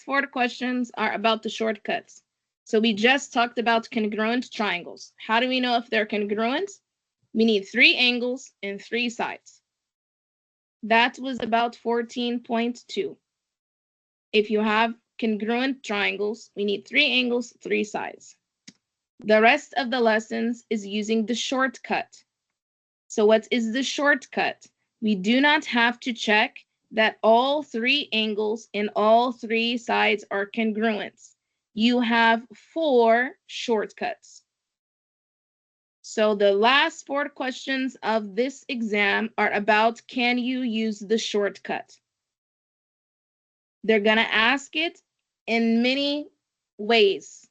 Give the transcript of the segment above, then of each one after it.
4 questions are about the shortcuts. So we just talked about congruent triangles. How do we know if they're congruent? We need 3 angles and 3 sides. That was about 14.2. If you have congruent triangles, we need 3 angles, 3 sides. The rest of the lessons is using the shortcut. So what is the shortcut? We do not have to check that all 3 angles and all 3 sides are congruent. You have 4 shortcuts. So the last 4 questions of this exam are about, can you use the shortcut? They're gonna ask it in many ways.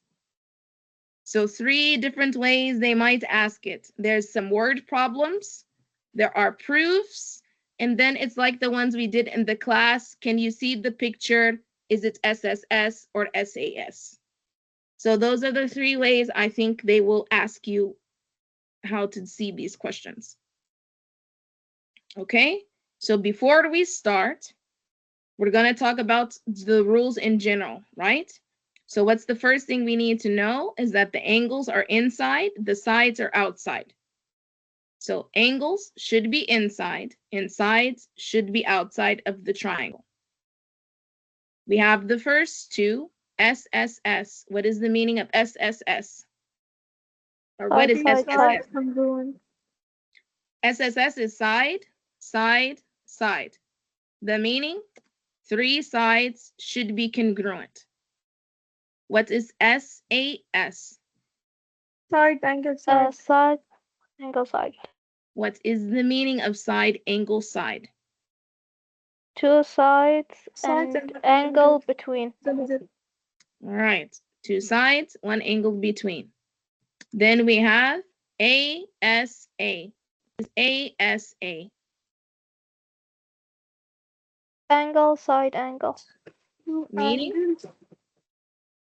So 3 different ways they might ask it. There's some word problems, there are proofs, and then it's like the ones we did in the class. Can you see the picture? Is it SSS or SAS? So those are the 3 ways I think they will ask you how to see these questions. Okay, so before we start, we're going to talk about the rules in general, right? So what's the first thing we need to know is that the angles are inside, the sides are outside. So angles should be inside and sides should be outside of the triangle. We have the first 2, SSS. What is the meaning of SSS? Or what is SSS? SSS is side, side, side. The meaning? 3 sides should be congruent. What is SAS? Side angle side. Side angle side. What is the meaning of side angle side? 2 sides Sides and and angle between. That is it. All right, 2 sides, 1 angle between. Then we have ASA. ASA. Angle, side angle. Meaning?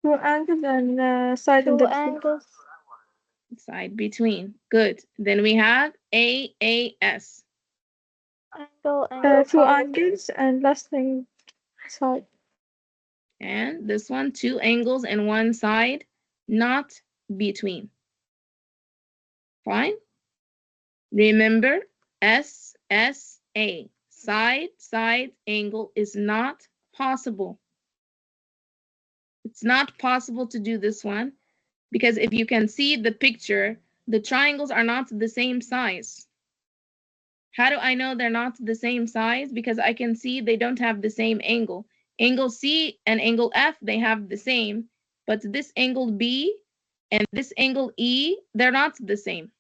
2 angles and side in 2 the angles. Side between. Good. Then we have AAS. Angle, angle, 2 side. angles and last thing side. And this one, 2 angles and 1 side, not between. Fine? Remember, SSA, side, side angle is not possible. It's not possible to do this one because if you can see the picture, the triangles are not the same size. How do I know they're not the same size? Because I can see they don't have the same angle. Angle C and angle F, they have the same, but this angle B and this angle E, they're not the same.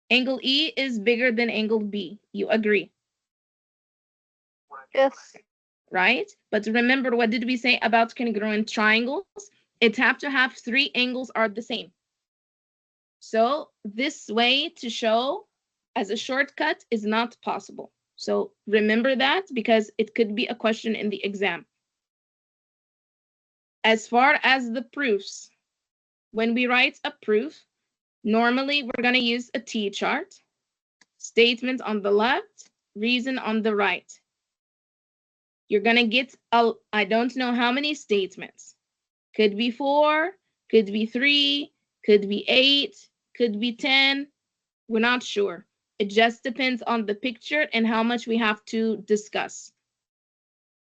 Angle E is bigger than angle B. You agree? Yes. Right? But remember, what did we say about congruent triangles? It have to have 3 angles are the same. So this way to show as a shortcut is not possible. So remember that because it could be a question in the exam. As far as the proofs, when we write a proof, normally we're going to use a T-chart, statement on the left, reason on the right. You're going to get, I don't know how many statements. Could be 4, could be 3, could be 8, could be 10. We're not sure. It just depends on the picture and how much we have to discuss.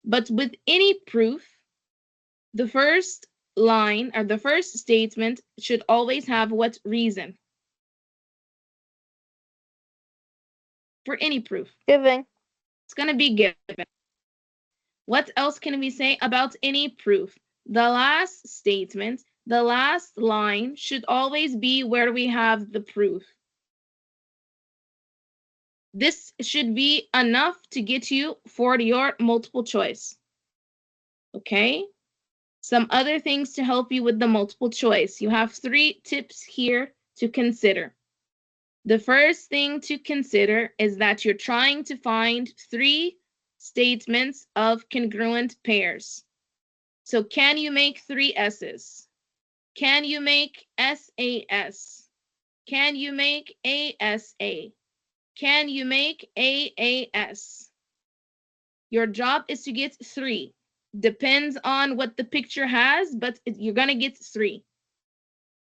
But with any proof, the first line or the first statement should always have what reason? For any proof. Giving. It's going to be given. What else can we say about any proof? The last statement, the last line should always be where we have the proof. This should be enough to get you for your multiple choice. Okay? Some other things to help you with the multiple choice. You have 3 tips here to consider. The first thing to consider is that you're trying to find 3 statements of congruent pairs. So can you make 3 S's? Can you make SAS? Can you make ASA? Can you make AAS? Your job is to get 3. Depends on what the picture has, but you're going to get 3.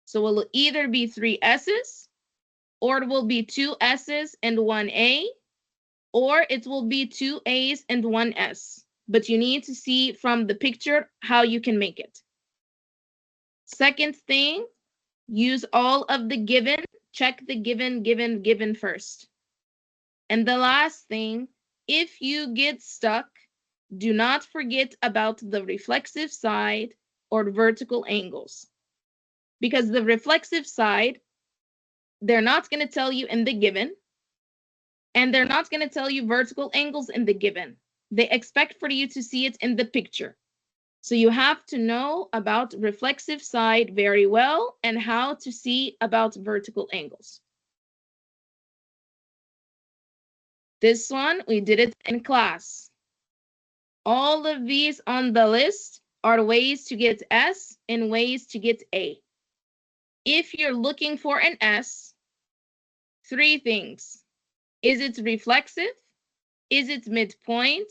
So it will either be 3 S's, or it will be 2 S's and 1 A, or it will be 2 A's and 1 S. But you need to see from the picture how you can make it. Second thing, use all of the given. Check the given first. And the last thing, if you get stuck, do not forget about the reflexive side or vertical angles. Because the reflexive side, they're not going to tell you in the given, and they're not going to tell you vertical angles in the given. They expect for you to see it in the picture. So you have to know about reflexive side very well and how to see about vertical angles. This one, we did it in class. All of these on the list are ways to get S and ways to get A. If you're looking for an S, 3 things. Is it reflexive? Is it midpoint?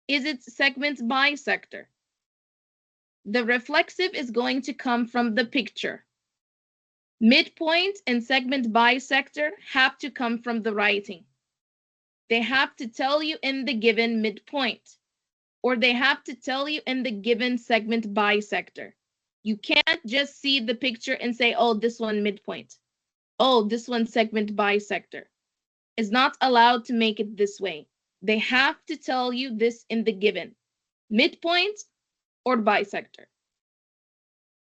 Is it segment bisector? The reflexive is going to come from the picture. Midpoint and segment bisector have to come from the writing. They have to tell you in the given midpoint, or they have to tell you in the given segment bisector. You can't just see the picture and say, oh, this one midpoint. Oh, this one segment bisector. It's not allowed to make it this way. They have to tell you this in the given, midpoint or bisector.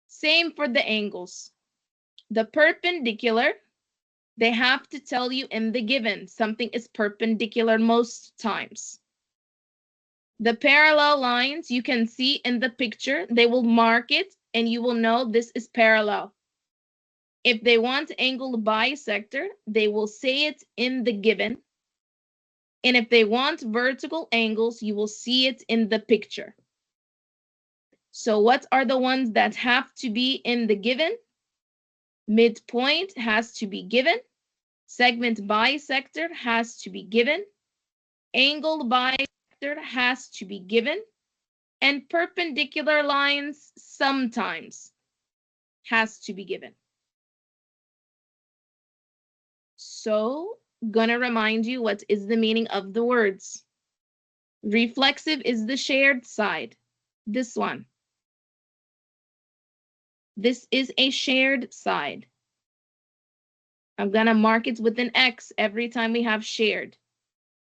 Same for the angles. The perpendicular, they have to tell you in the given. Something is perpendicular most times. The parallel lines you can see in the picture, they will mark it and you will know this is parallel. If they want angle bisector, they will say it in the given. And if they want vertical angles, you will see it in the picture. So what are the ones that have to be in the given? Midpoint has to be given. Segment bisector has to be given. Angle bisector has to be given. And perpendicular lines sometimes has to be given. So, gonna remind you what is the meaning of the words. Reflexive is the shared side. This one. This is a shared side. I'm gonna mark it with an X every time we have shared.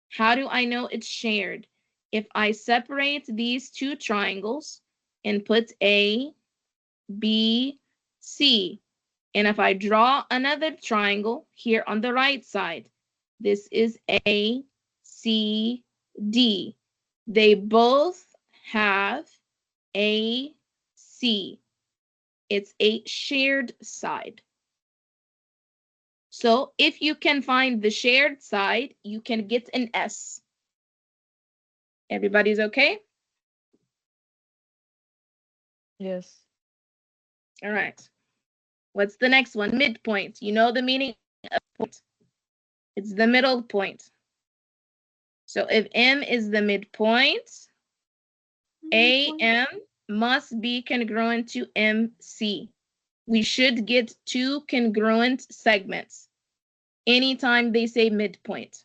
How do I know it's shared? If I separate these 2 triangles and put A, B, C, and if I draw another triangle here on the right side, this is A, C, D. They both have A, C. It's a shared side. So if you can find the shared side, you can get an S. Everybody's okay? Yes. All right. What's the next one? Midpoint. You know the meaning of point. It's the middle point. So if M is the midpoint, AM must be congruent to MC. We should get 2 congruent segments anytime they say midpoint.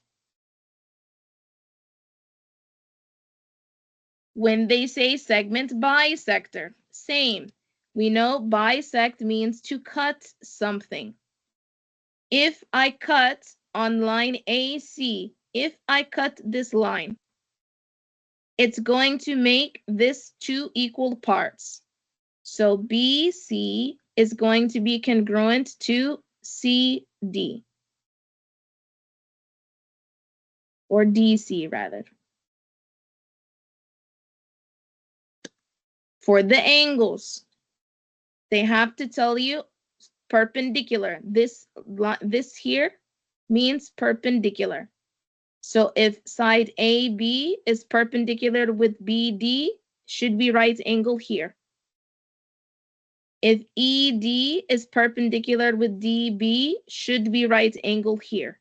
When they say segment bisector, same. We know bisect means to cut something. If I cut on line AC, if I cut this line, it's going to make this 2 equal parts. So BC is going to be congruent to CD. Or DC rather. For the angles, they have to tell you perpendicular. This here means perpendicular. So if side AB is perpendicular with BD, should be right angle here. If ED is perpendicular with DB, should be right angle here.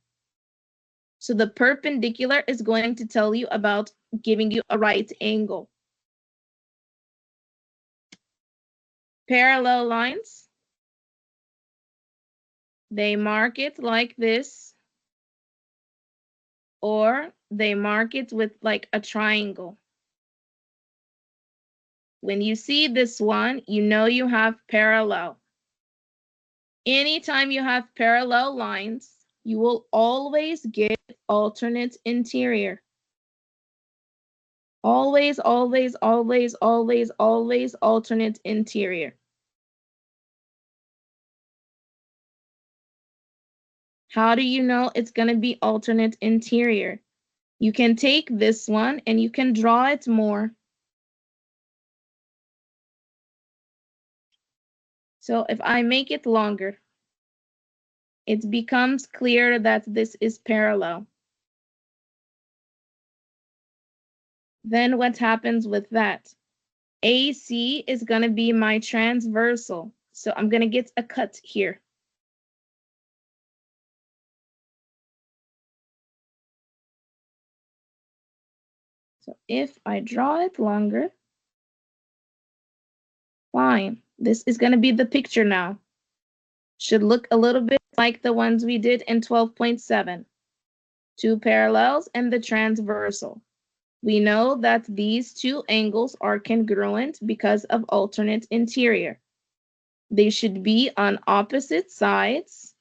So the perpendicular is going to tell you about giving you a right angle. parallel lines, they mark it like this, or they mark it with like a triangle. When you see this one, you know you have parallel. Anytime you have parallel lines, you will always get alternate interior. Always, always, always, always, always alternate interior. How do you know it's going to be alternate interior? You can take this one and you can draw it more. So if I make it longer, it becomes clear that this is parallel. Then what happens with that? AC is going to be my transversal. So I'm going to get a cut here. So if I draw it longer, fine. This is going to be the picture now. Should look a little bit like the ones we did in 12.7. Two parallels and the transversal. We know that these two angles are congruent because of alternate interior. They should be on opposite sides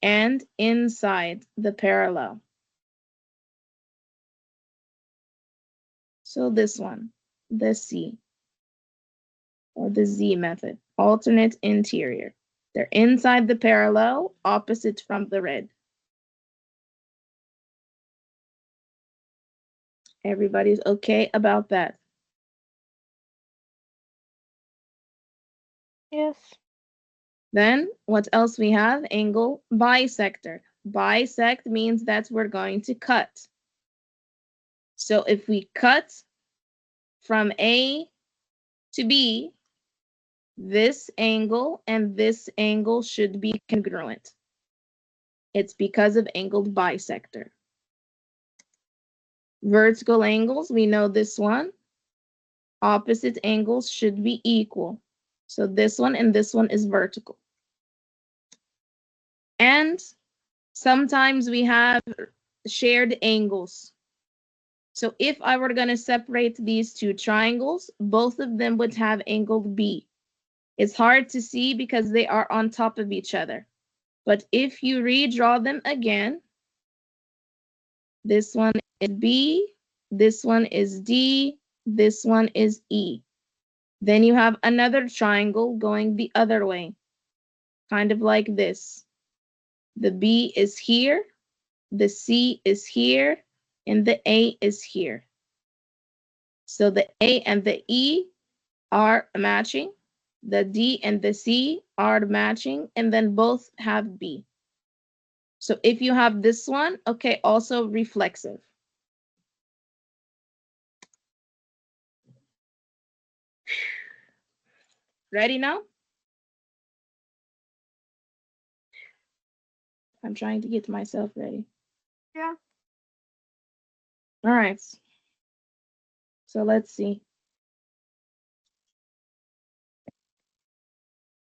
and inside the parallel. So this one, the C, or the Z method, alternate interior. They're inside the parallel, opposite from the red. Everybody's okay about that? Yes. Then what else we have? Angle bisector. Bisect means that we're going to cut. So if we cut from A to B, this angle and this angle should be congruent. It's because of angled bisector. Vertical angles, we know this one. Opposite angles should be equal. So this one and this one is vertical. And sometimes we have shared angles. So if I were going to separate these two triangles, both of them would have angle B. It's hard to see because they are on top of each other. But if you redraw them again, this one is B, this one is D, this one is E. Then you have another triangle going the other way, kind of like this. The B is here, the C is here, and the A is here. So the A and the E are matching, the D and the C are matching, and then both have B. So if you have this one, okay, also reflexive. Ready now? I'm trying to get myself ready. Yeah. All right. So let's see.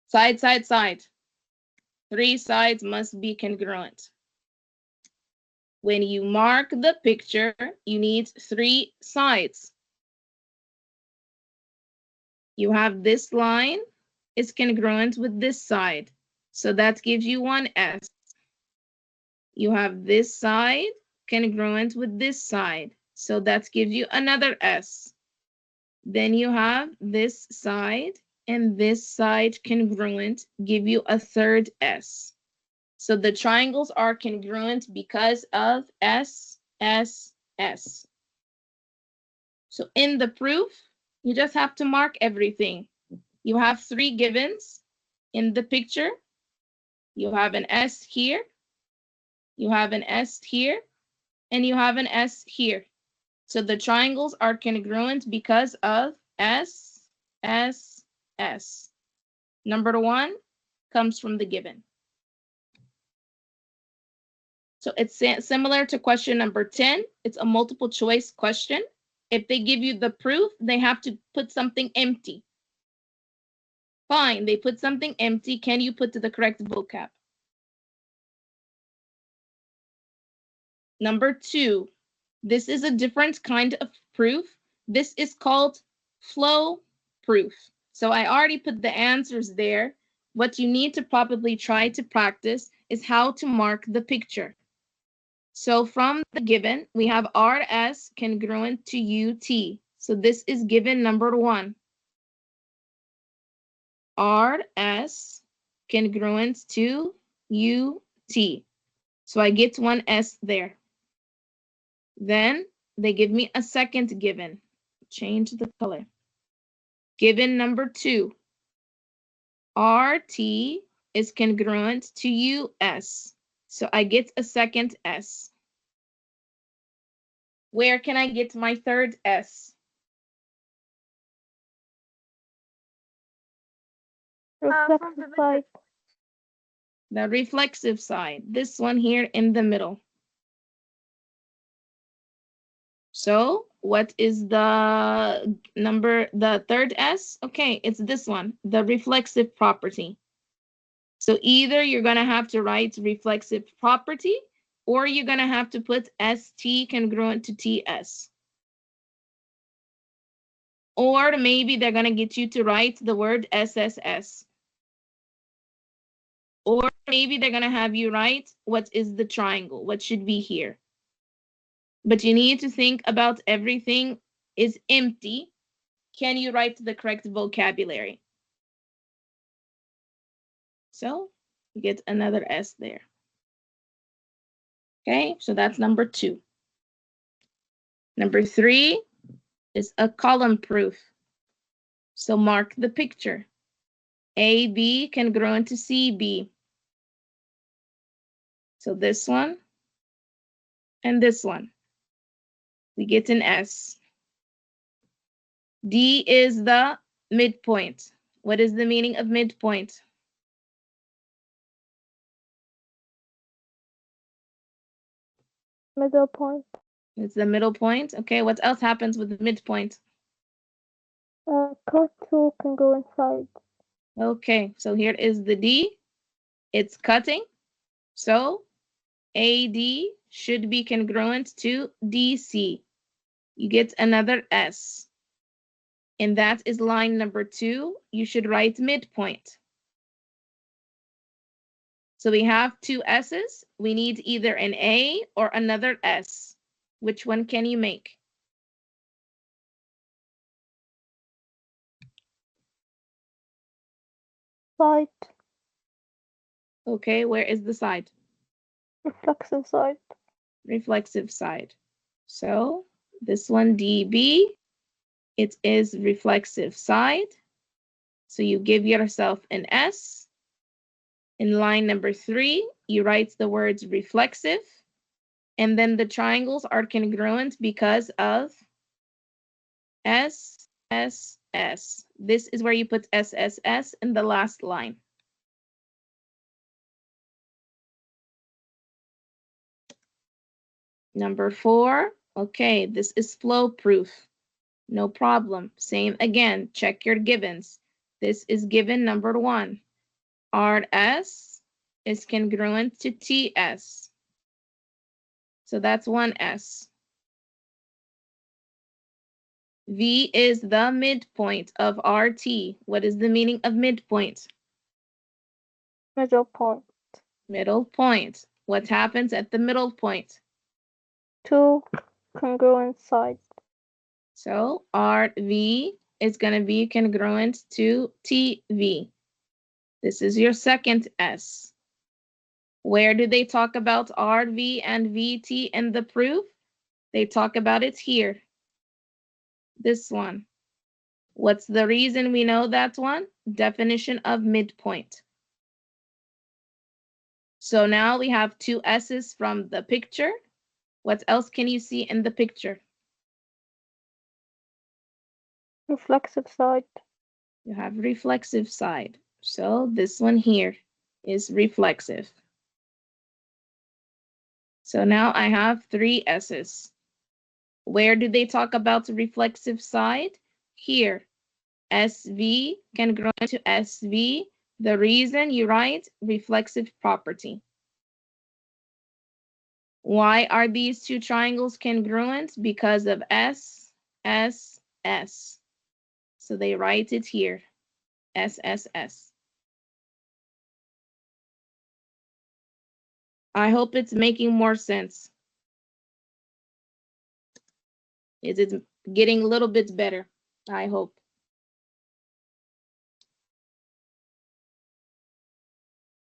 Side, side, side. 3 sides must be congruent. When you mark the picture, you need 3 sides. You have this line is congruent with this side. So that gives you one S. You have this side congruent with this side. So that gives you another S. Then you have this side and this side congruent, give you a third S. So the triangles are congruent because of S, S, S. So in the proof, you just have to mark everything. You have 3 givens in the picture. You have an S here, you have an S here, and you have an S here. So the triangles are congruent because of S, S, S. Number 1 comes from the given. So it's similar to question number 10. It's a multiple choice question. If they give you the proof, they have to put something empty. Fine, they put something empty. Can you put the correct vocab? Number 2, this is a different kind of proof. This is called flow proof. So I already put the answers there. What you need to probably try to practice is how to mark the picture. So from the given, we have RS congruent to UT. So this is given number 1. RS congruent to UT. So I get 1 S there. Then they give me a second given. Change the color. Given number 2. RT is congruent to US. So I get a second S. Where can I get my third S? Reflexive side. The reflexive side. This one here in the middle. So what is the number, the third S? Okay, it's this one, the reflexive property. So either you're going to have to write reflexive property, or you're going to have to put ST congruent to TS. Or maybe they're going to get you to write the word SSS. Or maybe they're going to have you write what is the triangle, what should be here. But you need to think about everything is empty. Can you write the correct vocabulary? So you get another S there. Okay, so that's number 2. Number 3 is a column proof. So mark the picture. AB congruent to CB. So this one and this one. We get an S. D is the midpoint. What is the meaning of midpoint? Middle point. It's the middle point. Okay, what else happens with the midpoint? Cut to congruent side. Okay, so here is the D. It's cutting. So AD should be congruent to DC. You get another S. And that is line number 2. You should write midpoint. So we have 2 S's. We need either an A or another S. Which one can you make? Side. Okay, where is the side? Reflexive side. Reflexive side. So this one, DB, it is reflexive side. So you give yourself an S. In line number 3, you write the words reflexive. And then the triangles are congruent because of S, S, S. This is where you put SSS in the last line. Number 4, okay, this is flow proof. No problem. Same again, check your givens. This is given number 1. RS is congruent to TS. So that's 1 S. V is the midpoint of RT. What is the meaning of midpoint? Middle point. Middle point. What happens at the middle point? 2 congruent sides. So RV is going to be congruent to TV. This is your second S. Where do they talk about RV and VT in the proof? They talk about it here. This one. What's the reason we know that one? Definition of midpoint. So now we have 2 S's from the picture. What else can you see in the picture? Reflexive side. You have reflexive side. So this one here is reflexive. So now I have 3 S's. Where do they talk about the reflexive side? Here. SV congruent to SV. The reason you write reflexive property. Why are these two triangles congruent? Because of S, S, S. So they write it here, S, S, S. I hope it's making more sense. Is it getting a little bit better? I hope.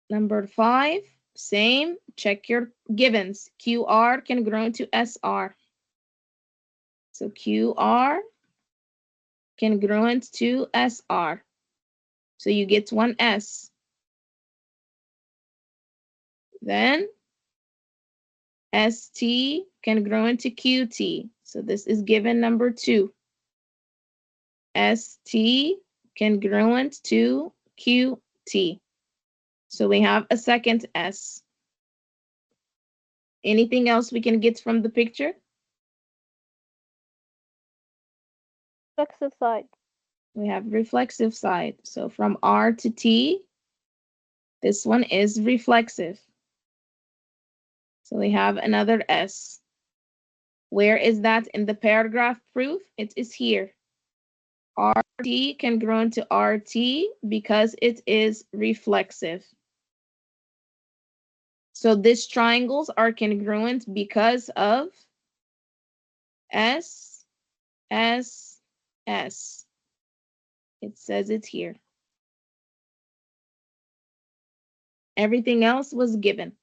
Number 5, same, check your givens. QR congruent to SR. So QR congruent to SR. So you get one S. Then ST congruent to QT. So this is given number 2. ST congruent to QT. So we have a second S. Anything else we can get from the picture? Reflexive side. We have reflexive side. So from R to T, this one is reflexive. So we have another S. Where is that in the paragraph proof? It is here. RT congruent to RT because it is reflexive. So these triangles are congruent because of S, S, S. It says it here. Everything else was given.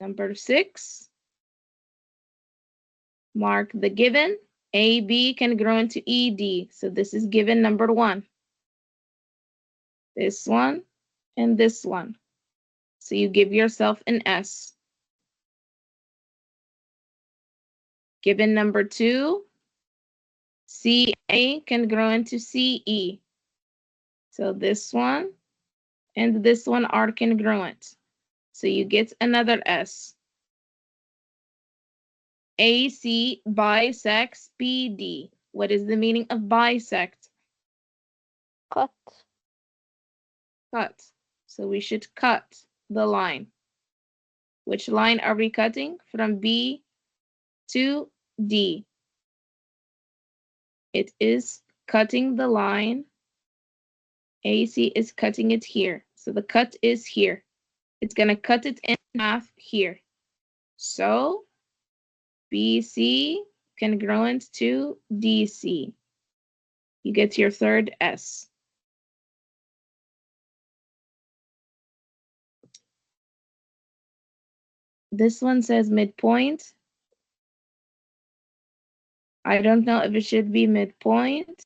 Number 6, mark the given. AB congruent to ED. So this is given number 1. This one and this one. So you give yourself an S. Given number 2, CA congruent to CE. So this one and this one are congruent. So you get another S. AC bisects PD. What is the meaning of bisect? Cut. Cut. So we should cut the line. Which line are we cutting? From B to D. It is cutting the line. AC is cutting it here. So the cut is here. It's going to cut it in half here. So BC congruent to DC. You get your third S. This one says midpoint. I don't know if it should be midpoint.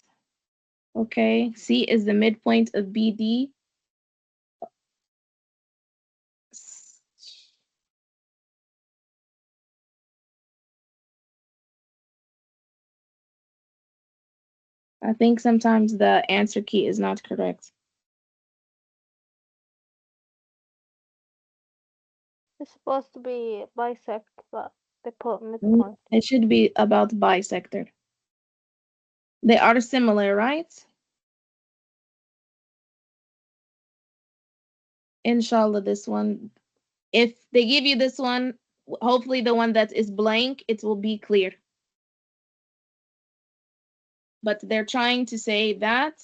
Okay, C is the midpoint of BD. I think sometimes the answer key is not correct. It's supposed to be bisect, but they put midpoint. It should be about bisector. They are similar, right? Inshallah, this one, if they give you this one, hopefully the one that is blank, it will be clear. But they're trying to say that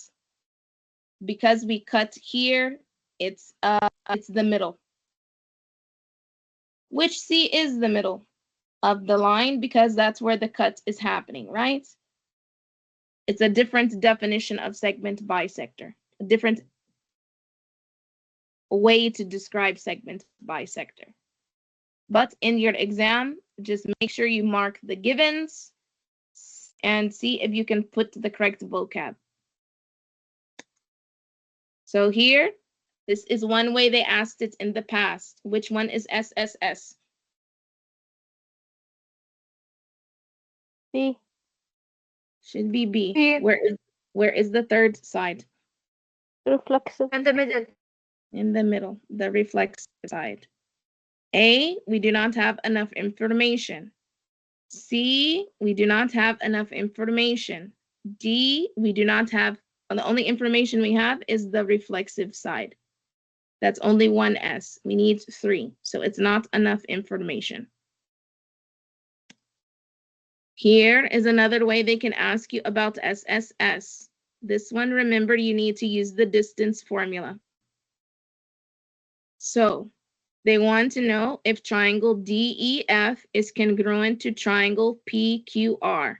because we cut here, it's the middle. Which C is the middle of the line because that's where the cut is happening, right? It's a different definition of segment bisector, a different way to describe segment bisector. But in your exam, just make sure you mark the givens and see if you can put the correct vocab. So here, this is one way they asked it in the past. Which one is SSS? B. Should be B. B. Where is the third side? Reflexive. In the middle. In the middle, the reflexive side. A, we do not have enough information. C, we do not have enough information. D, we do not have, the only information we have is the reflexive side. That's only one S. We need 3, so it's not enough information. Here is another way they can ask you about SSS. This one, remember, you need to use the distance formula. So they want to know if triangle DEF is congruent to triangle PQR,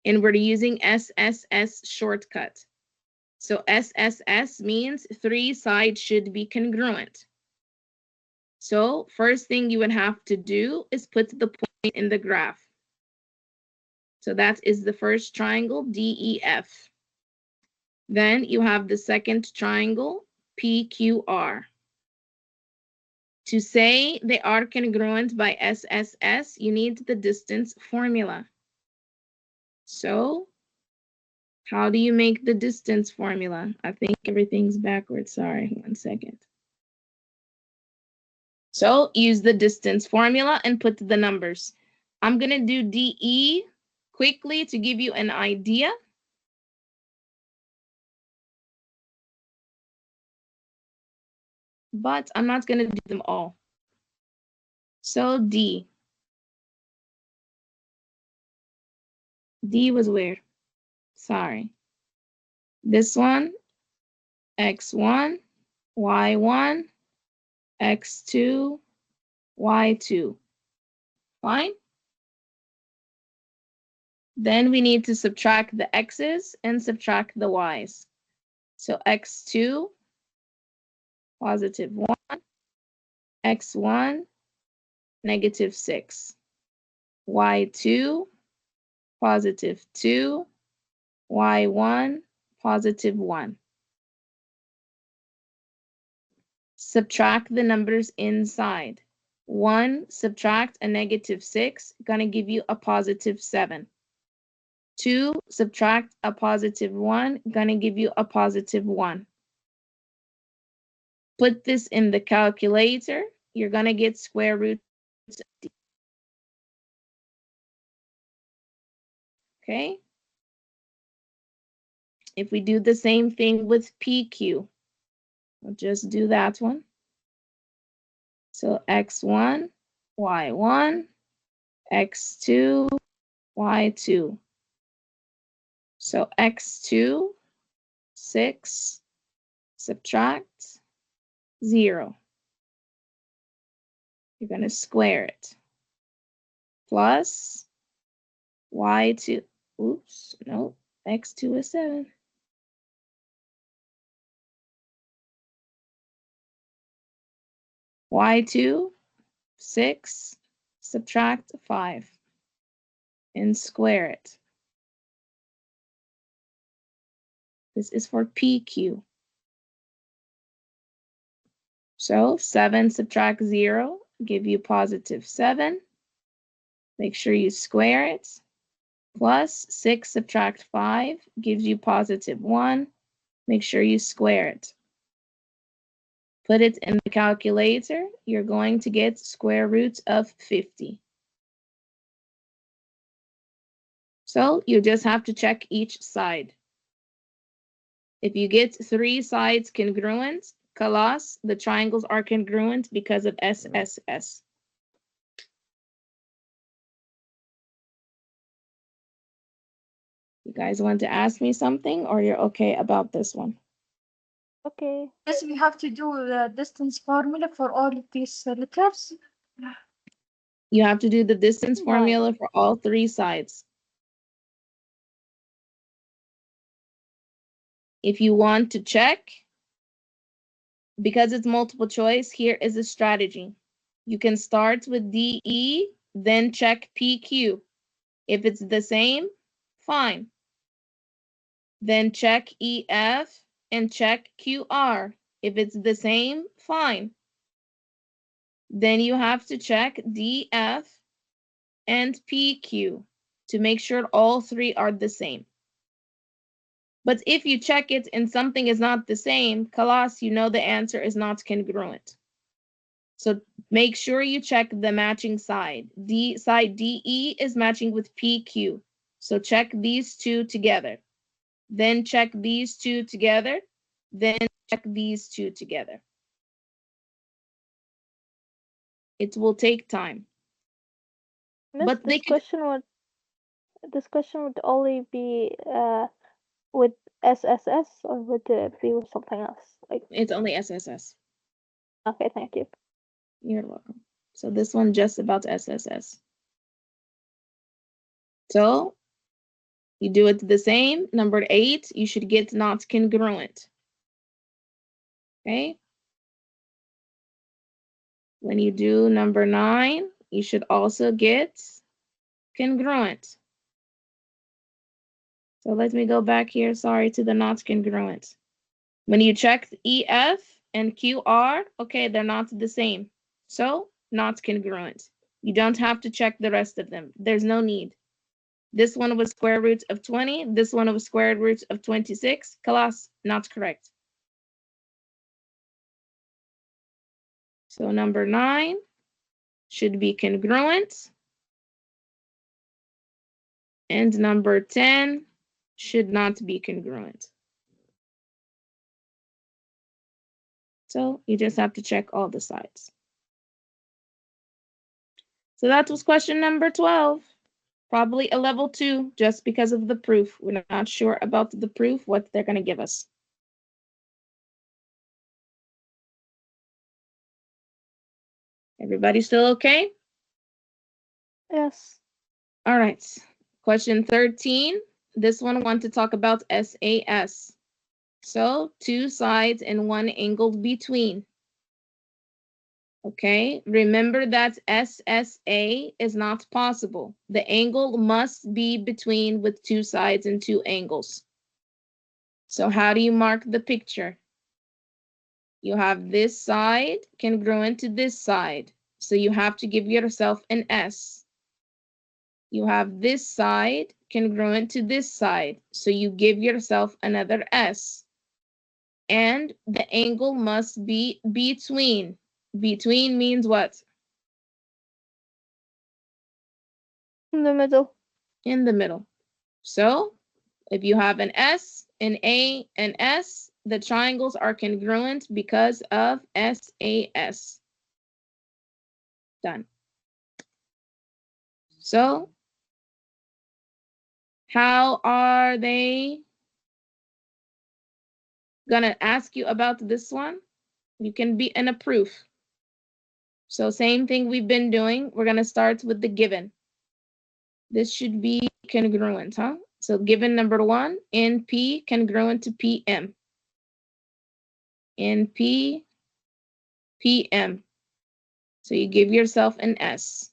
and we're using SSS shortcut. So SSS means 3 sides should be congruent. So first thing you would have to do is put the point in the graph. So that is the first triangle, DEF. Then you have the second triangle, PQR. To say they are congruent by SSS, you need the distance formula. So how do you make the distance formula? I think everything's backwards. Sorry, 1 second. So use the distance formula and put the numbers. I'm going to do DE quickly to give you an idea. But I'm not going to do them all. So D. D was where? Sorry. This one, X1, Y1, X2, Y2. Fine? Then we need to subtract the X's and subtract the Y's. So X2, positive 1, X1, negative 6, Y2, positive 2, Y1, positive 1. Subtract the numbers inside. 1 subtract a negative 6, gonna give you a positive 7. 2 subtract a positive 1, gonna give you a positive 1. Put this in the calculator, you're gonna get square root of D. Okay? If we do the same thing with PQ, we'll just do that one. So X1, Y1, X2, Y2. So X2, 6, subtract 0. You're going to square it. Plus Y2, oops, no, X2 is 7. Y2, 6, subtract 5, and square it. This is for PQ. So 7 subtract 0, give you positive 7. Make sure you square it. Plus 6 subtract 5 gives you positive 1. Make sure you square it. Put it in the calculator. You're going to get square root of 50. So you just have to check each side. If you get 3 sides congruent, kalas, the triangles are congruent because of SSS. You guys want to ask me something, or you're okay about this one? Okay. Yes, we have to do the distance formula for all of these letters. You have to do the distance Right. formula for all 3 sides. If you want to check, because it's multiple choice, here is a strategy. You can start with DE, then check PQ. If it's the same, fine. Then check EF and check QR. If it's the same, fine. Then you have to check DF and PQ to make sure all 3 are the same. But if you check it and something is not the same, kalas, you know the answer is not congruent. So make sure you check the matching side. Side DE is matching with PQ. So check these two together. Then check these two together. Then check these two together. It will take time. Miss, But they can, this question would only be with SSS or would it be with something else? Like, it's only SSS. okay, thank you. You're welcome. So this one just about SSS. So you do it the same. Number 8, you should get not congruent. Okay. When you do number 9, you should also get congruent. So let me go back here, sorry, to the not congruent. When you check EF and QR, okay, they're not the same. So not congruent. You don't have to check the rest of them. There's no need. This one was square root of 20. This one was square root of 26. Class, not correct. So number 9 should be congruent. And number 10 should not be congruent. So you just have to check all the sides. So that was question number 12. Probably a level 2 just because of the proof. We're not sure about the proof, what they're going to give us. Everybody still okay? Yes. All right. Question 13. This one I want to talk about SAS. So 2 sides and 1 angled between. Okay, remember that SSA is not possible. The angle must be between with 2 sides and 2 angles. So how do you mark the picture? You have this side congruent to this side. So you have to give yourself an S. You have this side congruent to this side. So you give yourself another S. And the angle must be between. Between means what? In the middle. In the middle. So if you have an S, an A, an S, the triangles are congruent because of SAS. Done. So how are they gonna ask you about this one? You can be in a proof. So same thing we've been doing. We're gonna start with the given. This should be congruent, huh? So given number 1, NP congruent to PM. NP, PM. So you give yourself an S.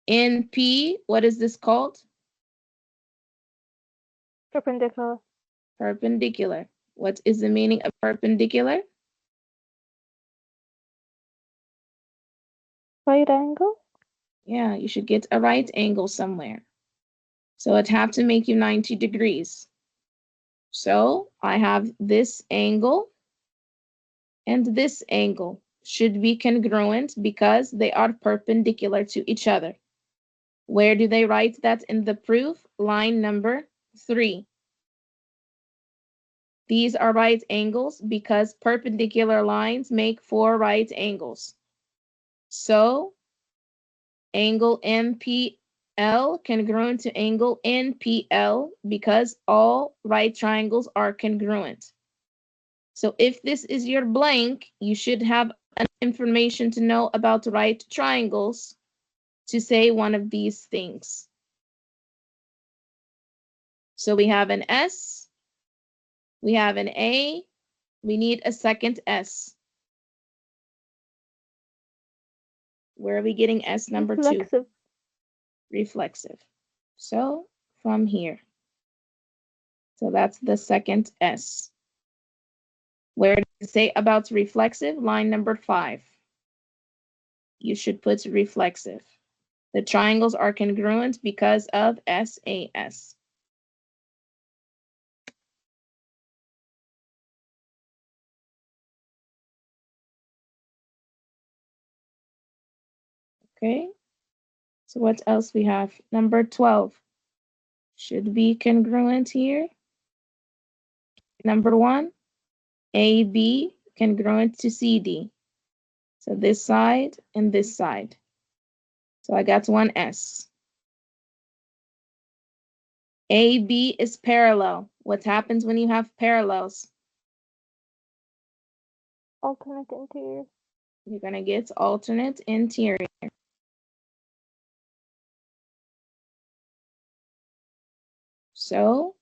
NP, what is this called? Perpendicular. Perpendicular. What is the meaning of perpendicular? Right angle? Yeah, you should get a right angle somewhere. So it'd have to make you 90 degrees. So I have this angle and this angle should be congruent because they are perpendicular to each other. Where do they write that in the proof? Line number 3. These are right angles because perpendicular lines make 4 right angles. So angle MPL congruent to angle NPL because all right triangles are congruent. So if this is your blank, you should have enough information to know about right triangles to say one of these things. So we have an S, we have an A, we need a second S. Where are we getting S number 2? Reflexive. Reflexive. So from here. So that's the second S. Where does it say about reflexive? Line number 5. You should put reflexive. The triangles are congruent because of SAS. Okay, so what else we have? Number 12 should be congruent here. Number 1, AB congruent to CD. So this side and this side. So I got one S. AB is parallel. What happens when you have parallels? Alternate interior. You're going to get alternate interior. So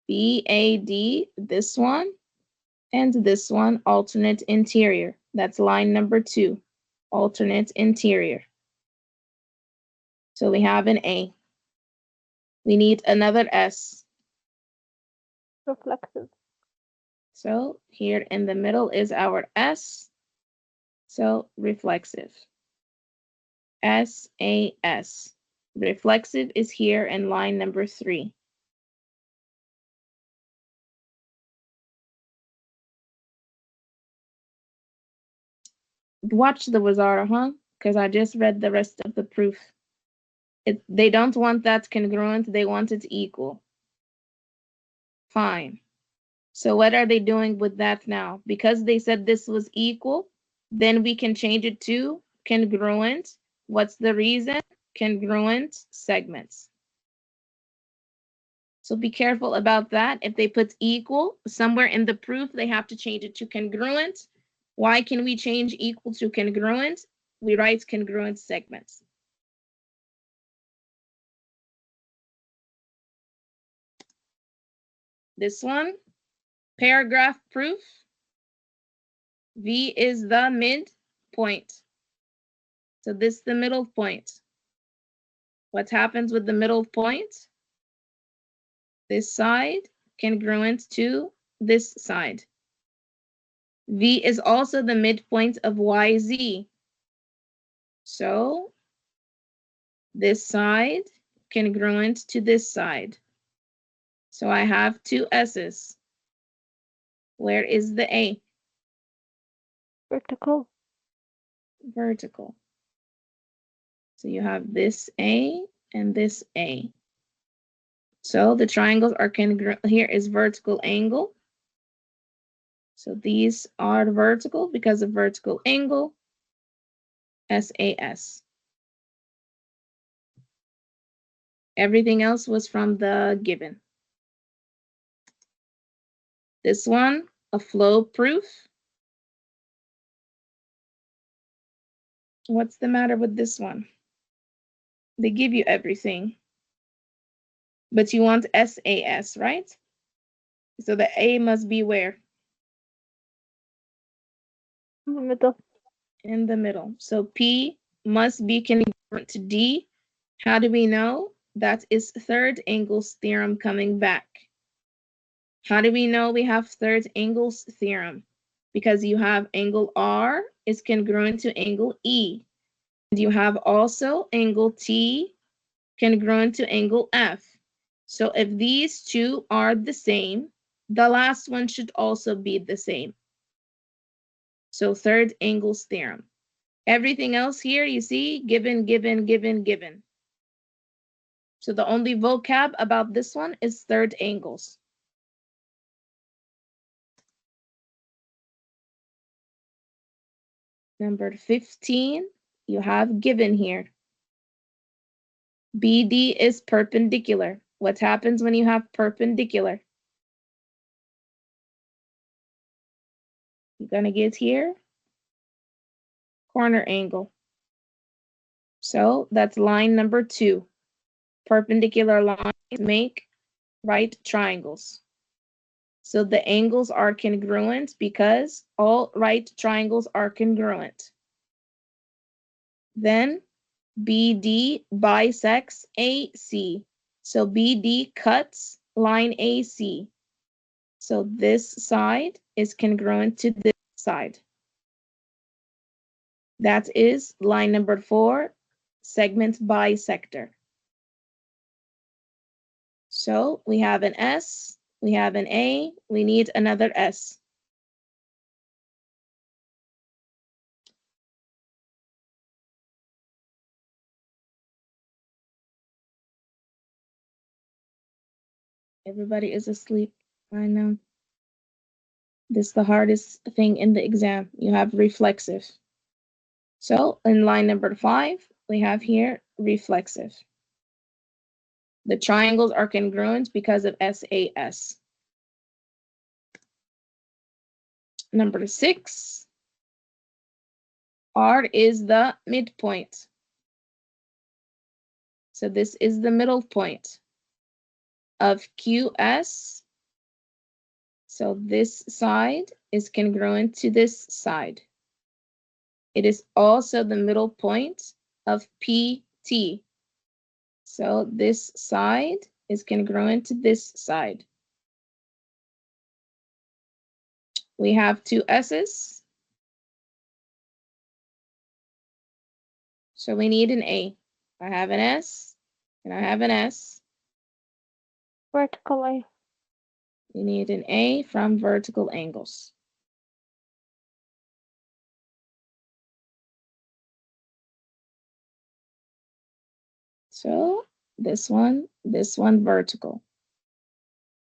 BAD, this one, and this one, alternate interior. That's line number 2, alternate interior. So we have an A. We need another S. Reflexive. So here in the middle is our S. So reflexive. SAS. Reflexive is here in line number 3. Watch the Wizara, huh? Because I just read the rest of the proof. They don't want that congruent, they want it equal. Fine. So what are they doing with that now? Because they said this was equal, then we can change it to congruent. What's the reason? Congruent segments. So be careful about that. If they put equal somewhere in the proof, they have to change it to congruent. Why can we change equal to congruent? We write congruent segments. This one, paragraph proof. V is the midpoint. So this is the middle point. What happens with the middle point? This side congruent to this side. V is also the midpoint of YZ. So this side congruent to this side. So I have 2 S's. Where is the A? Vertical. Vertical. So you have this A and this A. So the triangles are congruent. Here is vertical angle. So these are vertical because of vertical angle. SAS. Everything else was from the given. This one, a flow proof. What's the matter with this one? They give you everything. But you want SAS, right? So the A must be where? In the middle. In the middle. So P must be congruent to D. How do we know? That is third angles theorem coming back. How do we know we have third angles theorem? Because you have angle R is congruent to angle E. And you have also angle T congruent to angle F. So if these two are the same, the last one should also be the same. So third angles theorem. Everything else here, you see, given, given, given, given. So the only vocab about this one is third angles. Number 15, you have given here. BD is perpendicular. What happens when you have perpendicular? You're gonna get here, corner angle. So that's line number 2. Perpendicular lines make right triangles. So the angles are congruent because all right triangles are congruent. Then BD bisects AC. So BD cuts line AC. So this side is congruent to this side. That is line number 4, segment bisector. So we have an S, we have an A, we need another S. Everybody is asleep. I know. This is the hardest thing in the exam. You have reflexive. So in line number 5, we have here reflexive. The triangles are congruent because of SAS. Number 6, R is the midpoint. So this is the middle point of QS. So this side is congruent to this side. It is also the middle point of PT. So this side is congruent to this side. We have 2 S's. So we need an A. I have an S and I have an S. Vertical A. We need an A from vertical angles. So this one vertical.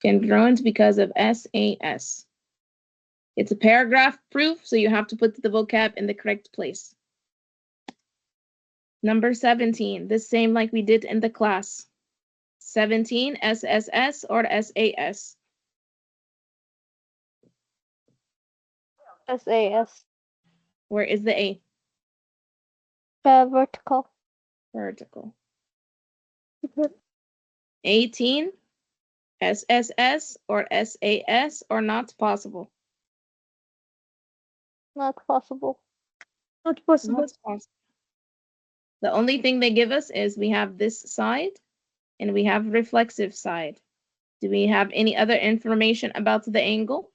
Congruent because of SAS. It's a paragraph proof, so you have to put the vocab in the correct place. Number 17, the same like we did in the class. 17, SSS or SAS? SAS. Where is the A? Vertical. Vertical. 18, SSS or SAS or not possible? Not possible. Not possible. Not possible. The only thing they give us is we have this side and we have reflexive side. Do we have any other information about the angle?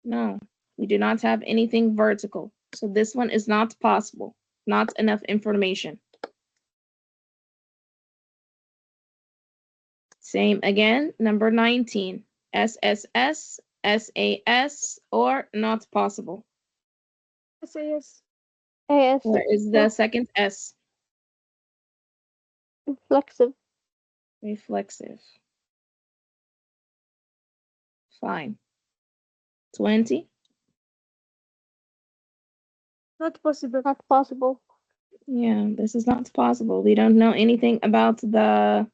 No, we do not have anything vertical. So this one is not possible. Not enough information. Same again, number 19. SSS, SAS, or not possible. SAS. AS. Where is the second S? Reflexive. Reflexive. Fine. 20. Not possible. Not possible. Yeah, this is not possible. We don't know anything about the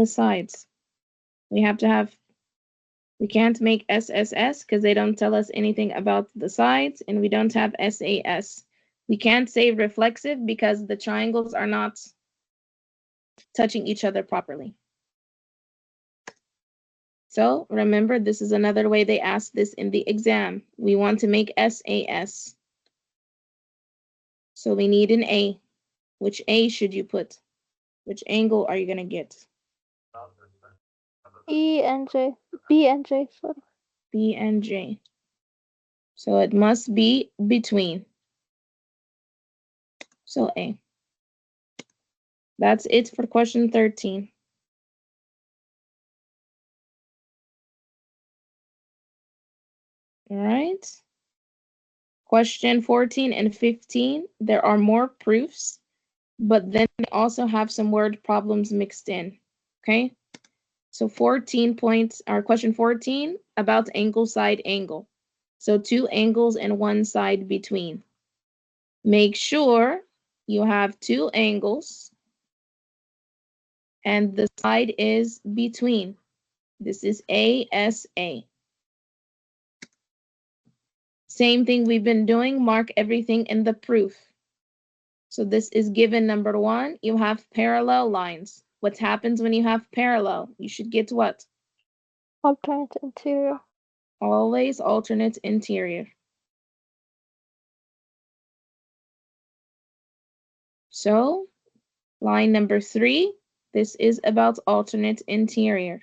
sides. We can't make SSS because they don't tell us anything about the sides, and we don't have SAS. We can't say reflexive because the triangles are not touching each other properly. So remember, this is another way they ask this in the exam. We want to make SAS. So we need an A. Which A should you put? Which angle are you going to get? E and J. B and J, sorry. B and J. So it must be between. So A. That's it for question 13. All right. Question 14 and 15, there are more proofs, but then they also have some word problems mixed in. Okay. So 14 points, or question 14 about angle side angle. So 2 angles and 1 side between. Make sure you have 2 angles and the side is between. This is ASA. Same thing we've been doing, mark everything in the proof. So this is given number 1, you have parallel lines. What happens when you have parallel? You should get what? Alternate interior. Always alternate interior. So line number 3, this is about alternate interior.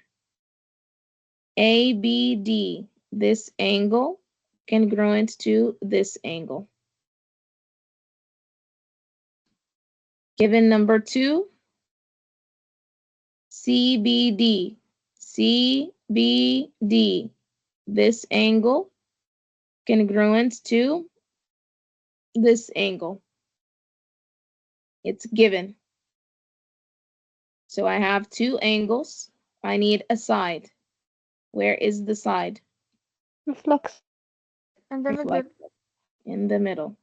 ABD, this angle congruent to this angle. Given number 2, CBD, CBD, this angle congruent to this angle. It's given. So I have two angles. I need a side. Where is the side? Reflex. In the middle. In the middle.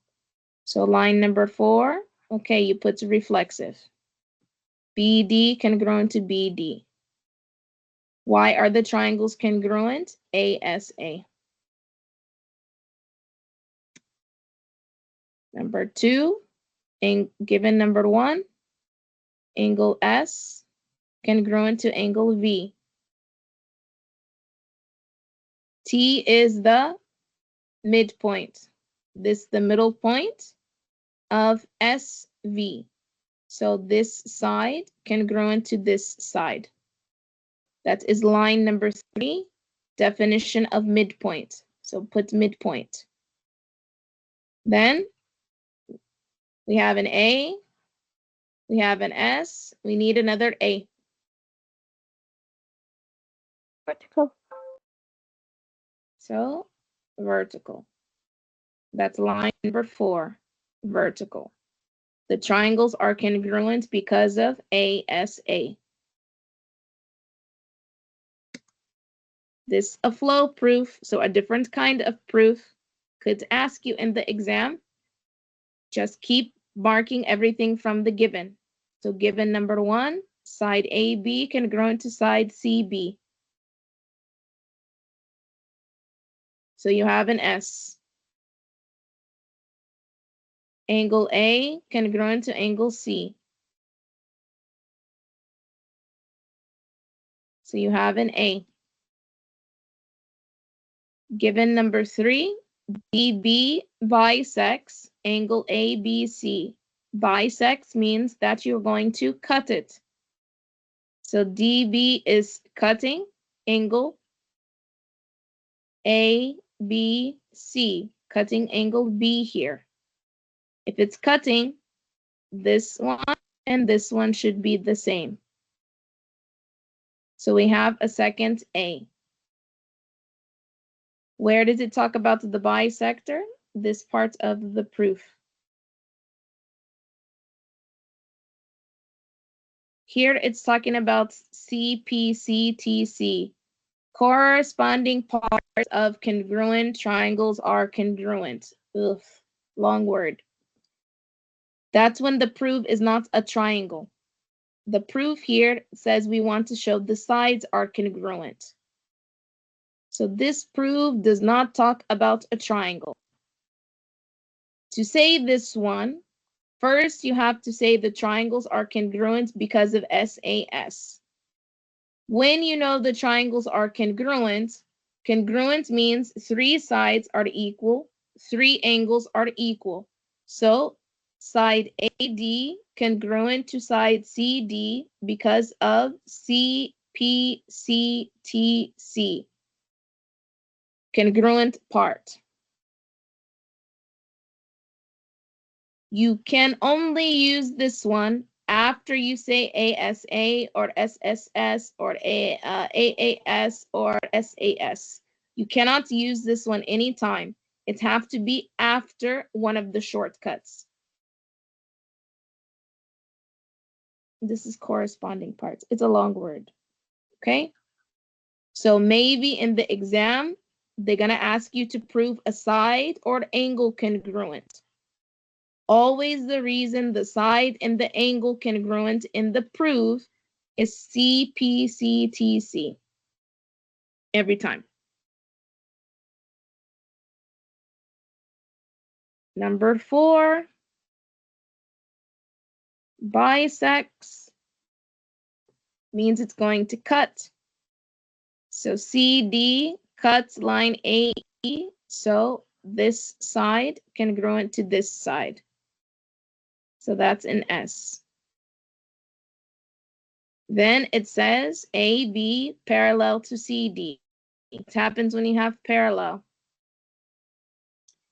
So line number 4, okay, you put reflexive. BD congruent to BD. Why are the triangles congruent? ASA. Number 2, given number 1, angle S congruent to angle V. T is the midpoint. This is the middle point of SV. So this side congruent to this side. That is line number 3, definition of midpoint. So put midpoint. Then we have an A, we have an S, we need another A. Vertical. So vertical. That's line number 4, vertical. The triangles are congruent because of ASA. This is a flow proof, so a different kind of proof. Could ask you in the exam. Just keep marking everything from the given. So given number 1, side AB congruent to side CB. So you have an S. Angle A congruent to angle C. So you have an A. Given number 3, DB bisects angle ABC. Bisects means that you're going to cut it. So DB is cutting angle ABC, cutting angle B here. If it's cutting, this one and this one should be the same. So we have a second A. Where does it talk about the bisector? This part of the proof. Here it's talking about CPCTC. Corresponding parts of congruent triangles are congruent. Ugh, long word. That's when the proof is not a triangle. The proof here says we want to show the sides are congruent. So this proof does not talk about a triangle. To say this one, first you have to say the triangles are congruent because of SAS. When you know the triangles are congruent, congruent means 3 sides are equal, 3 angles are equal. So side AD congruent to side CD because of CPCTC. Congruent part. You can only use this one after you say ASA or SSS or AAS or SAS. You cannot use this one anytime. It has to be after one of the shortcuts. This is corresponding parts. It's a long word, okay? So maybe in the exam, they're gonna ask you to prove a side or angle congruent. Always the reason the side and the angle congruent in the proof is CPCTC. Every time. Number 4, bisects means it's going to cut. So CD cuts line AE, so this side congruent to this side. So that's an S. Then it says AB parallel to CD. It happens when you have parallel.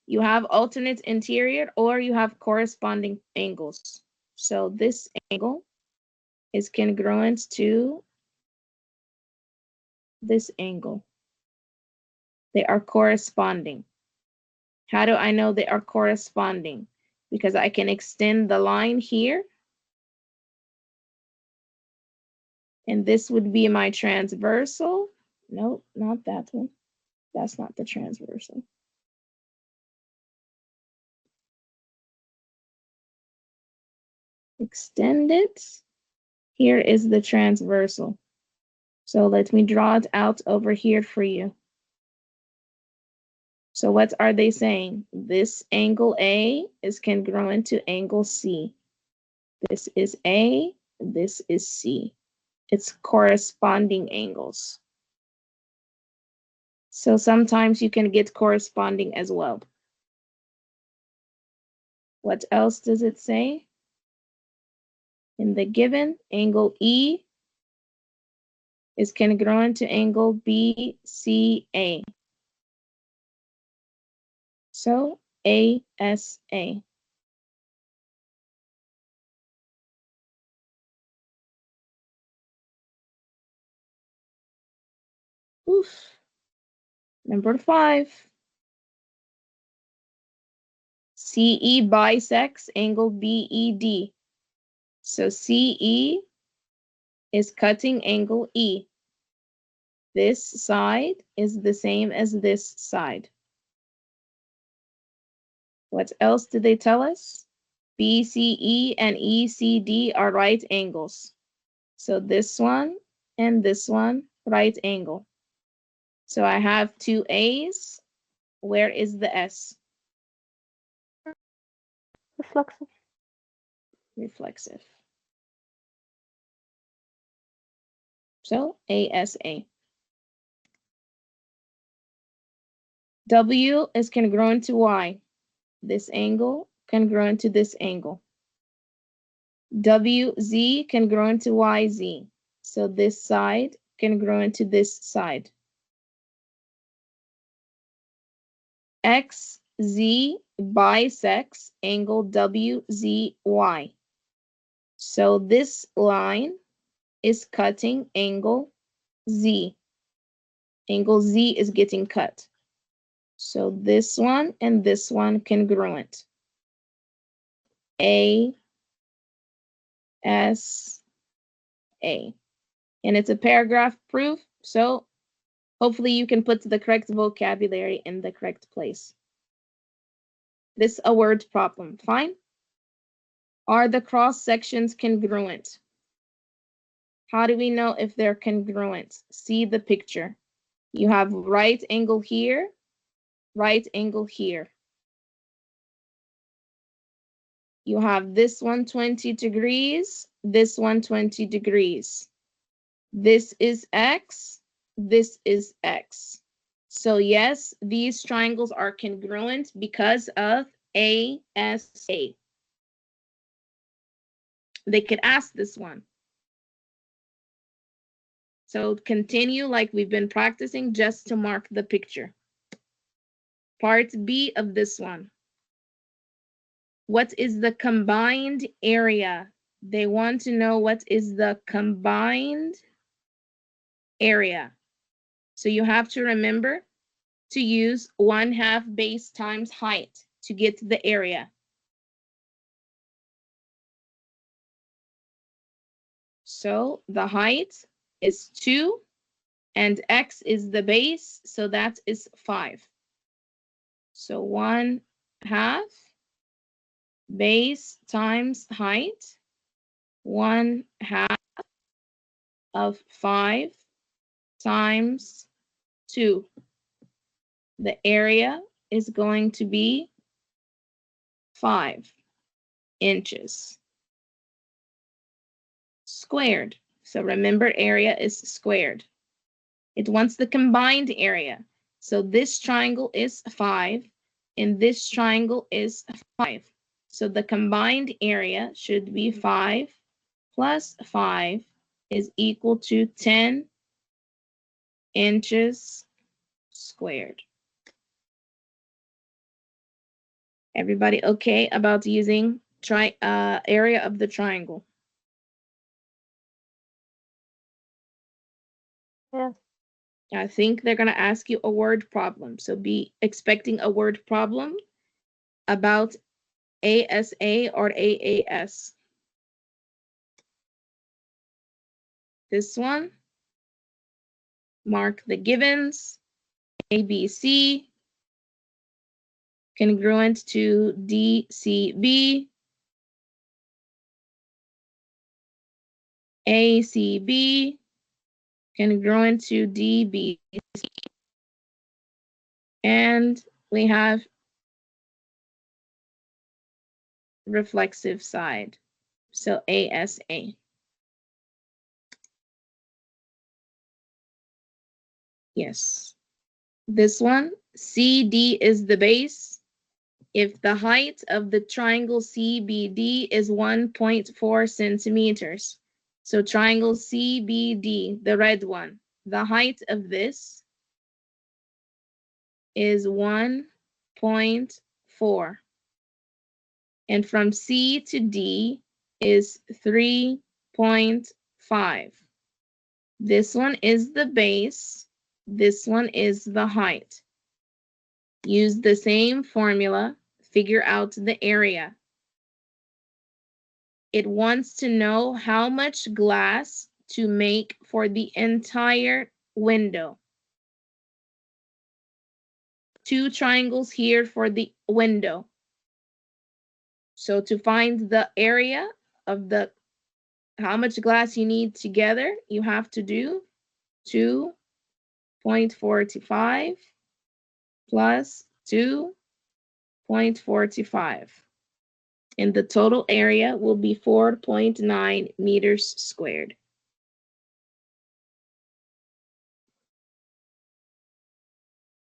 You have alternate interior or you have corresponding angles. So this angle is congruent to this angle. They are corresponding. How do I know they are corresponding? Because I can extend the line here And this would be my transversal. Nope, not that one. That's not the transversal. Extend it. Here is the transversal. So let me draw it out over here for you. So what are they saying? This angle A is congruent to angle C. This is A, this is C. It's corresponding angles. So sometimes you can get corresponding as well. What else does it say? In the given, angle E is congruent to angle BCA. So ASA. Oof. Number 5. CE bisects angle BED. So CE is cutting angle E. This side is the same as this side. What else did they tell us? BCE and ECD are right angles. So this one and this one, right angle. So I have two A's. Where is the S? Reflexive. Reflexive. So ASA. W is congruent to Y. This angle congruent to this angle. WZ congruent to YZ. So this side congruent to this side. XZ bisects angle WZY. So this line is cutting angle Z. Angle Z is getting cut. So this one and this one congruent. A, S, A. And it's a paragraph proof, so hopefully you can put the correct vocabulary in the correct place. This is a word problem. Fine. Are the cross sections congruent? How do we know if they're congruent? See the picture. You have right angle here, right angle here. You have this one 20 degrees, this one 20 degrees. This is X, this is X. So yes, these triangles are congruent because of ASA. They could ask this one. So continue like we've been practicing just to mark the picture. Part B of this one. What is the combined area? They want to know what is the combined area. So you have to remember to use 1/2 base times height to get the area. So the height is 2 and X is the base, so that is 5. So 1/2 base times height, 1/2 of 5 times 2. The area is going to be 5 inches squared. So remember, area is squared. It wants the combined area. So this triangle is 5 and this triangle is 5. So the combined area should be 5 plus 5 is equal to 10 inches squared. Everybody okay about using area of the triangle? Yes. I think they're going to ask you a word problem. So be expecting a word problem about ASA or AAS. this one. Mark the givens. ABC congruent to DCB. ACB congruent to DB. And we have reflexive side. So ASA. Yes. This one, CD is the base. If the height of the triangle CBD is 1.4 centimeters. So triangle CBD, the red one, the height of this is 1.4. And from C to D is 3.5. This one is the base. This one is the height. Use the same formula, figure out the area. It wants to know how much glass to make for the entire window. 2 triangles here for the window. So to find the area of the how much glass you need together, you have to do 2.45 plus 2.45. And the total area will be 4.9 meters squared.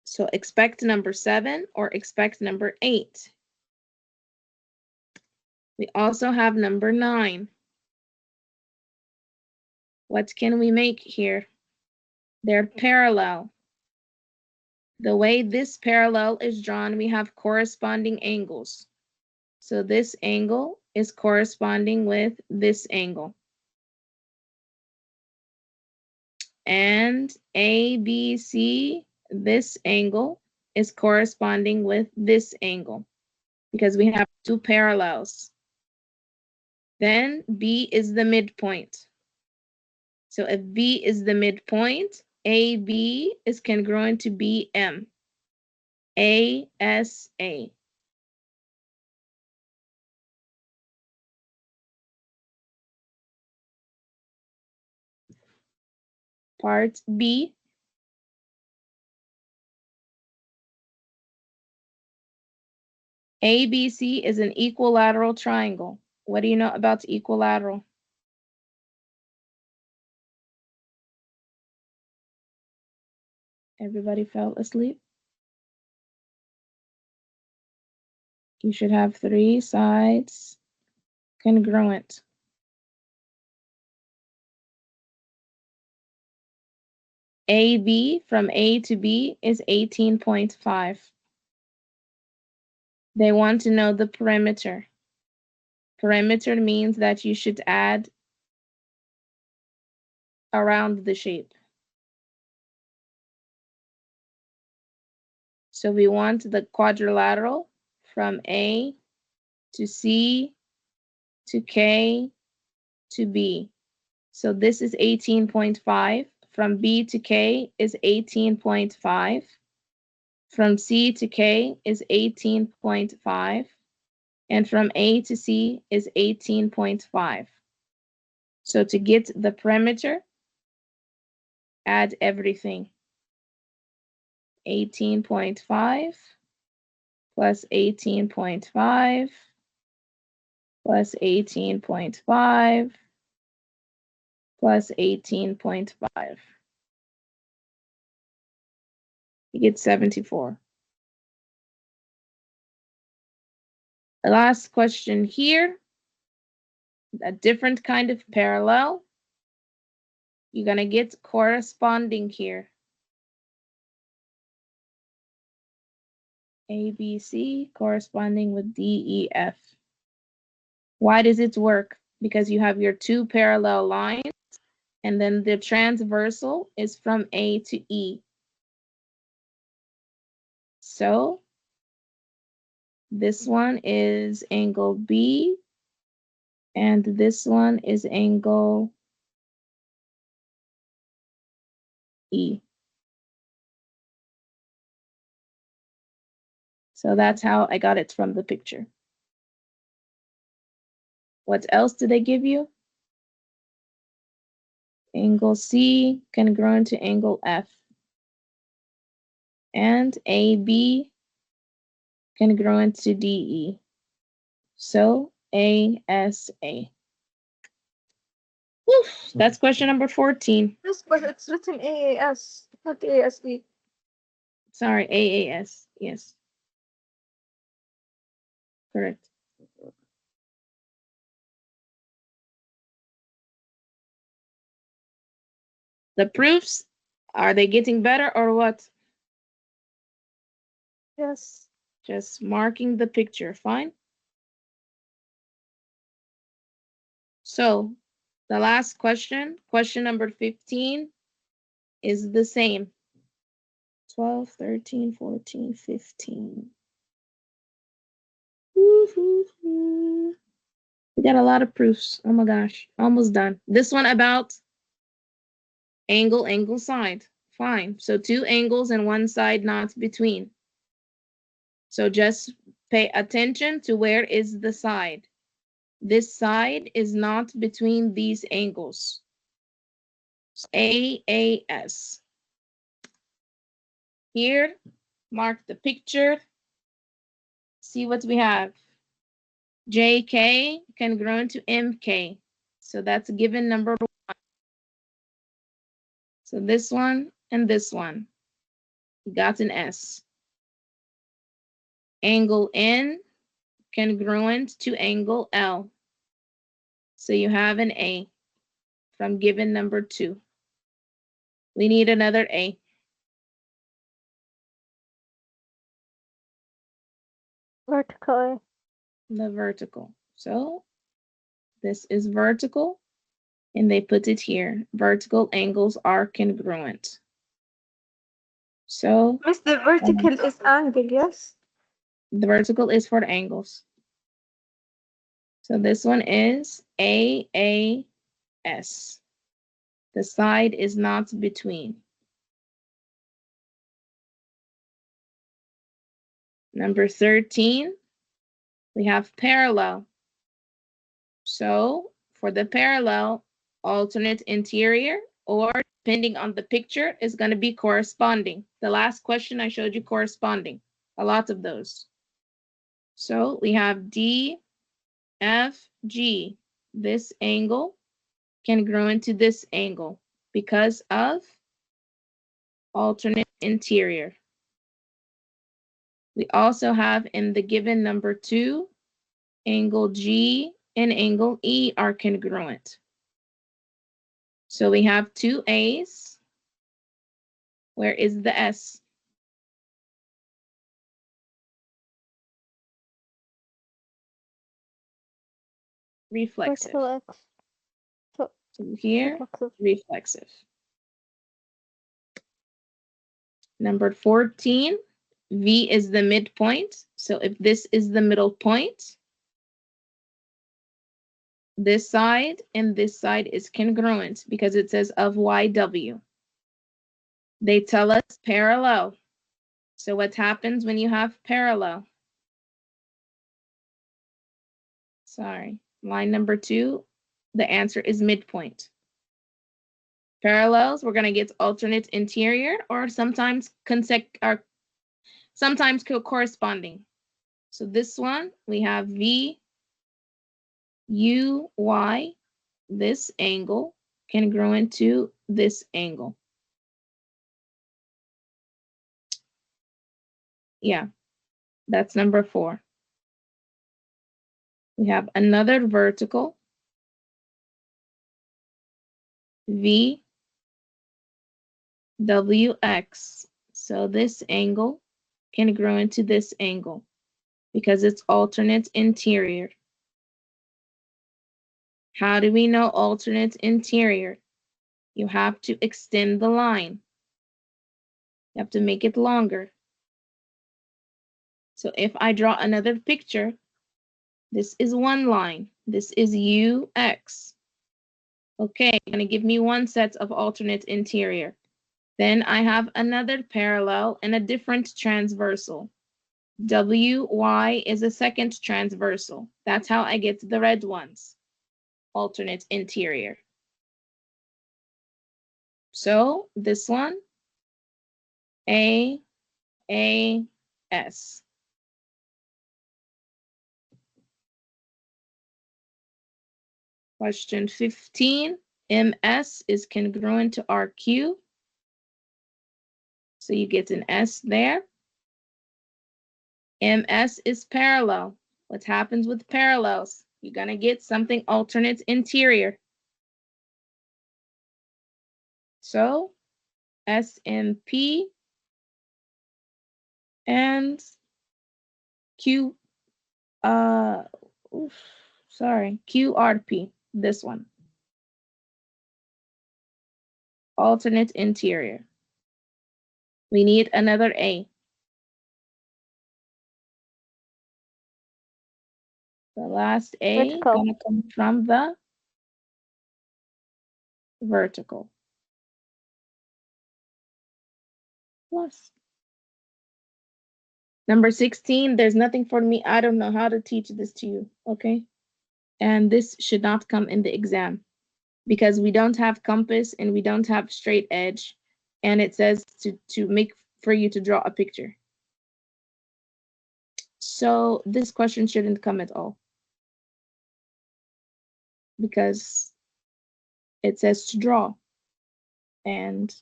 So expect number 7 or expect number 8. We also have number 9. What can we make here? They're parallel. The way this parallel is drawn, we have corresponding angles. So this angle is corresponding with this angle. And ABC, this angle is corresponding with this angle because we have 2 parallels. Then B is the midpoint. So if B is the midpoint, AB is congruent to BM. ASA. Part B. ABC is an equilateral triangle. What do you know about equilateral? Everybody fell asleep? You should have 3 sides congruent. AB from A to B is 18.5. They want to know the perimeter. Perimeter means that you should add around the shape. So we want the quadrilateral from A to C to K to B. So this is 18.5. From B to K is 18.5. From C to K is 18.5. And from A to C is 18.5. So to get the perimeter, add everything. 18.5 plus 18.5 plus 18.5 plus 18.5. You get 74. The last question here, a different kind of parallel. You're going to get corresponding here. ABC corresponding with DEF. Why does it work? Because you have your 2 parallel lines, and then the transversal is from A to E. So this one is angle B, and this one is angle E. So that's how I got it from the picture. What else did they give you? Angle C congruent to angle F. And AB congruent to DE. So ASA. Whew, that's question number 14. Yes, but it's written AAS, not ASE. Sorry, AAS. Yes. Correct. The proofs, are they getting better or what? Yes. Just marking the picture, fine. So the last question, question number 15, is the same. 12, 13, 14, 15. Woo-hoo-hoo. We got a lot of proofs. Oh my gosh, almost done. This one about angle, angle, side. Fine. So two angles and one side not between. So just pay attention to where is the side. This side is not between these angles. AAS. Here, mark the picture. See what we have. JK congruent to MK. So that's given number 1. So this one and this one. We got an S. Angle N congruent to angle L. So you have an A from given number 2. We need another A. Vertical. The vertical. So this is vertical, and they put it here. Vertical angles are congruent. So Miss, the vertical is angle, yes? the vertical is for the angles. So this one is AAS. The side is not between. Number 13, we have parallel. So for the parallel, alternate interior, or depending on the picture, is going to be corresponding. The last question I showed you corresponding. A lot of those. So we have D, F, G. This angle can grow into this angle because of alternate interior. We also have in the given number 2, angle G and angle E are congruent. So we have 2 A's. Where is the S? Reflexive. Vertical X. So Here, reflexive. reflexive. Number 14, V is the midpoint. So if this is the middle point, this side and this side is congruent because it says of YW. They tell us parallel. So what happens when you have parallel? Sorry, line number 2, the answer is midpoint. Parallels, we're going to get alternate interior or sometimes corresponding. So this one, we have V, U, Y, this angle congruent to this angle. Yeah, that's number 4. We have another vertical, V, WX. So this angle can grow into this angle because it's alternate interior. How do we know alternate interior? You have to extend the line. You have to make it longer. So if I draw another picture, this is one line. This is UX. Okay, going to give me one set of alternate interior. Then I have another parallel and a different transversal. WY is a second transversal. That's how I get the red ones. Alternate interior. So this one, AAS. Question 15, MS is congruent to RQ. So you get an S there. MS is parallel. What happens with parallels? You're gonna get something alternate interior. So SMP and QRP, this one. Alternate interior. We need another A. The last A Vertical. gonna come from the vertical. Plus. Number 16, there's nothing for me. I don't know how to teach this to you, okay? And this should not come in the exam because we don't have compass and we don't have straight edge. And it says to make for you to draw a picture. So this question shouldn't come at all because it says to draw and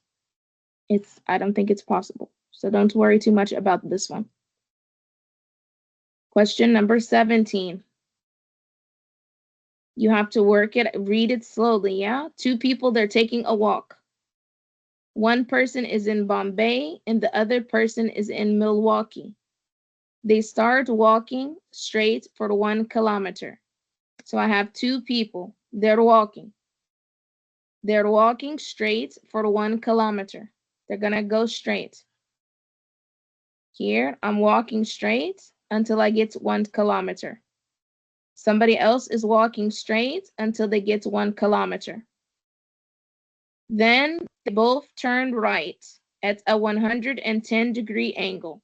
I don't think it's possible. So don't worry too much about this one. Question number 17. You have to work it, read it slowly, yeah? Two people, they're taking a walk. One person is in Bombay and the other person is in Milwaukee. They start walking straight for 1 kilometer. So I have two people, they're walking. They're walking straight for 1 kilometer. They're gonna go straight. Here, I'm walking straight until I get 1 kilometer. Somebody else is walking straight until they get 1 kilometer. Then they both turned right at a 110-degree angle.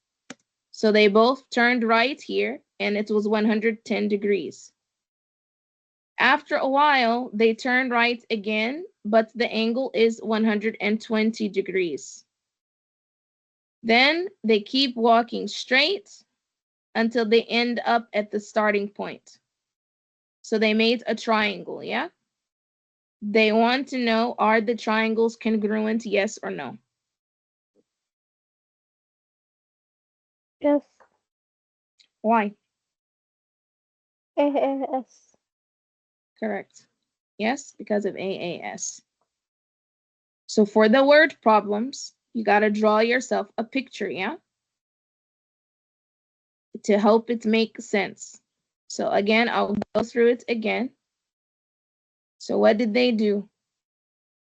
So they both turned right here, and it was 110 degrees. After a while, they turned right again, but the angle is 120 degrees. Then they keep walking straight until they end up at the starting point. So they made a triangle, yeah? They want to know, are the triangles congruent, yes or no? Yes. Why? AAS. Correct. Yes, because of AAS. So for the word problems, you got to draw yourself a picture, yeah? To help it make sense. So again, I'll go through it again. So what did they do?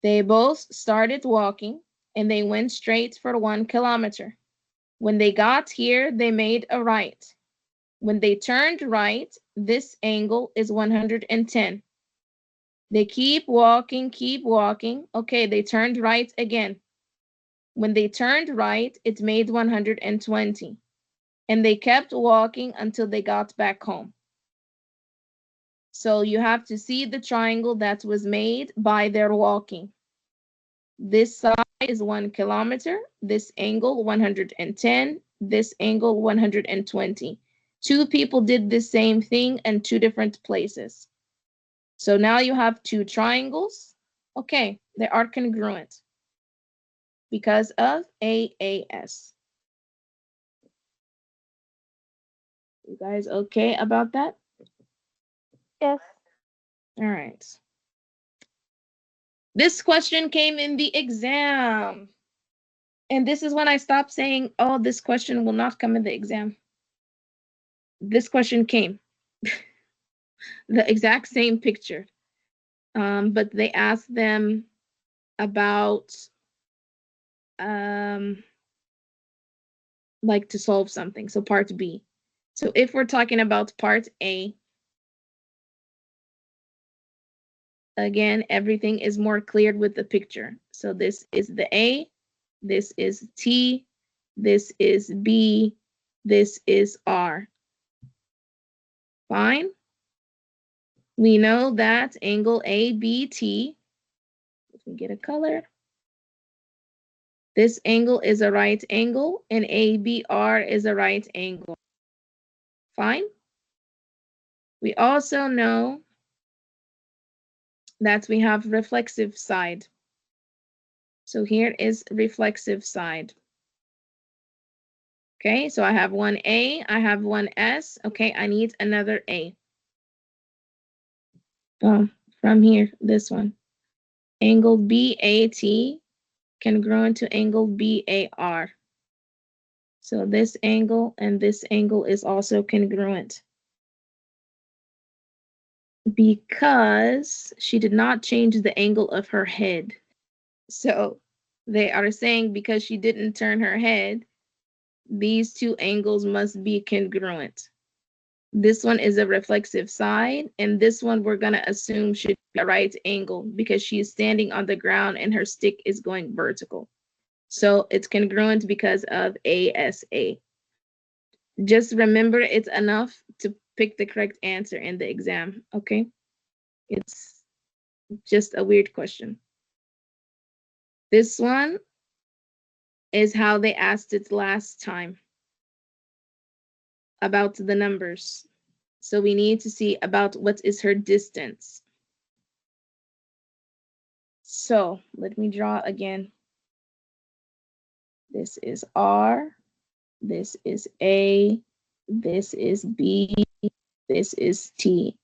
They both started walking and they went straight for 1 kilometer. When they got here, they made a right. When they turned right, this angle is 110. They keep walking, keep walking. Okay, they turned right again. When they turned right, it made 120. And they kept walking until they got back home. So you have to see the triangle that was made by their walking. This side is 1 kilometer, this angle 110, this angle 120. Two people did the same thing in two different places. So now you have two triangles. Okay, they are congruent because of AAS. You guys okay about that? Yes. All right. This question came in the exam. And this is when I stopped saying, oh, this question will not come in the exam. This question came. The exact same picture. But they asked them about like to solve something. So part B. So if we're talking about part A, again, everything is more cleared with the picture. So this is the A, this is T, this is B, this is R. Fine. We know that angle ABT, let me get a color. This angle is a right angle and ABR is a right angle. Fine. We also know that we have reflexive side. So here is reflexive side. Okay, so I have one A, I have one S. Okay, I need another A. From here, this one. Angle BAT congruent to angle BAR. So this angle and this angle is also congruent. Because she did not change the angle of her head. So they are saying because she didn't turn her head, these two angles must be congruent. This one is a reflexive side, and this one we're going to assume should be a right angle because she is standing on the ground and her stick is going vertical. So it's congruent because of ASA. Just remember, it's enough to pick the correct answer in the exam, okay? It's just a weird question. This one is how they asked it last time about the numbers. So we need to see about what is her distance. So let me draw again. This is R, this is A, this is B, this is T.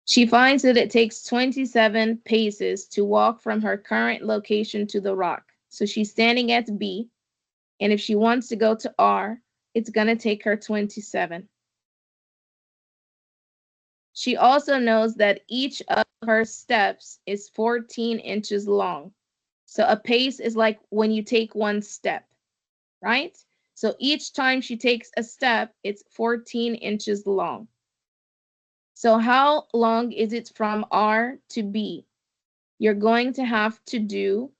She finds that it takes 27 paces to walk from her current location to the rock. So she's standing at B, and if she wants to go to R, it's going to take her 27. She also knows that each of her steps is 14 inches long. So a pace is like when you take one step, right? So each time she takes a step, it's 14 inches long. So how long is it from R to B? You're going to have to do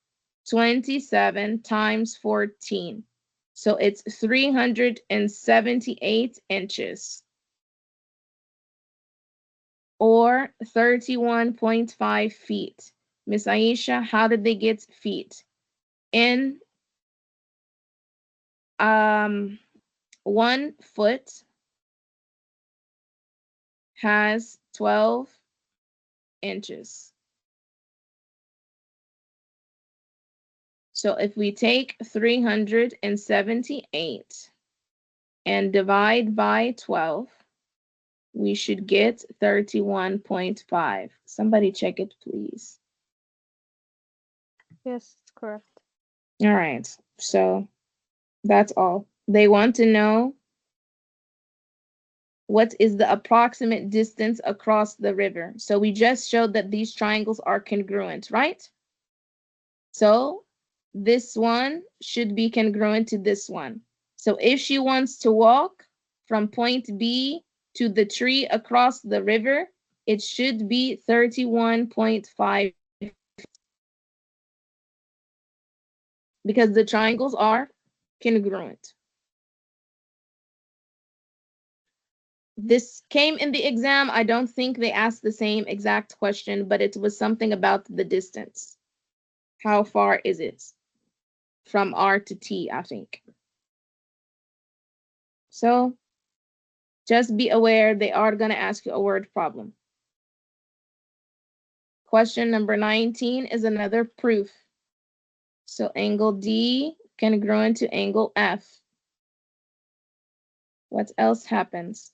27 times 14. So it's 378 inches. Or 31.5 feet. Miss Aisha, how did they get feet? In 1 foot has 12 inches. So if we take 378 and divide by 12, we should get 31.5. Somebody check it, please. Yes, it's correct. All right, so that's all. They want to know what is the approximate distance across the river. So we just showed that these triangles are congruent, right? So this one should be congruent to this one. So if she wants to walk from point B to the tree across the river, it should be 31.5 because the triangles are congruent. This came in the exam. I don't think they asked the same exact question, but it was something about the distance. How far is it from R to T, I think. So just be aware they are going to ask you a word problem. Question number 19 is another proof. So angle D congruent to angle F. What else happens?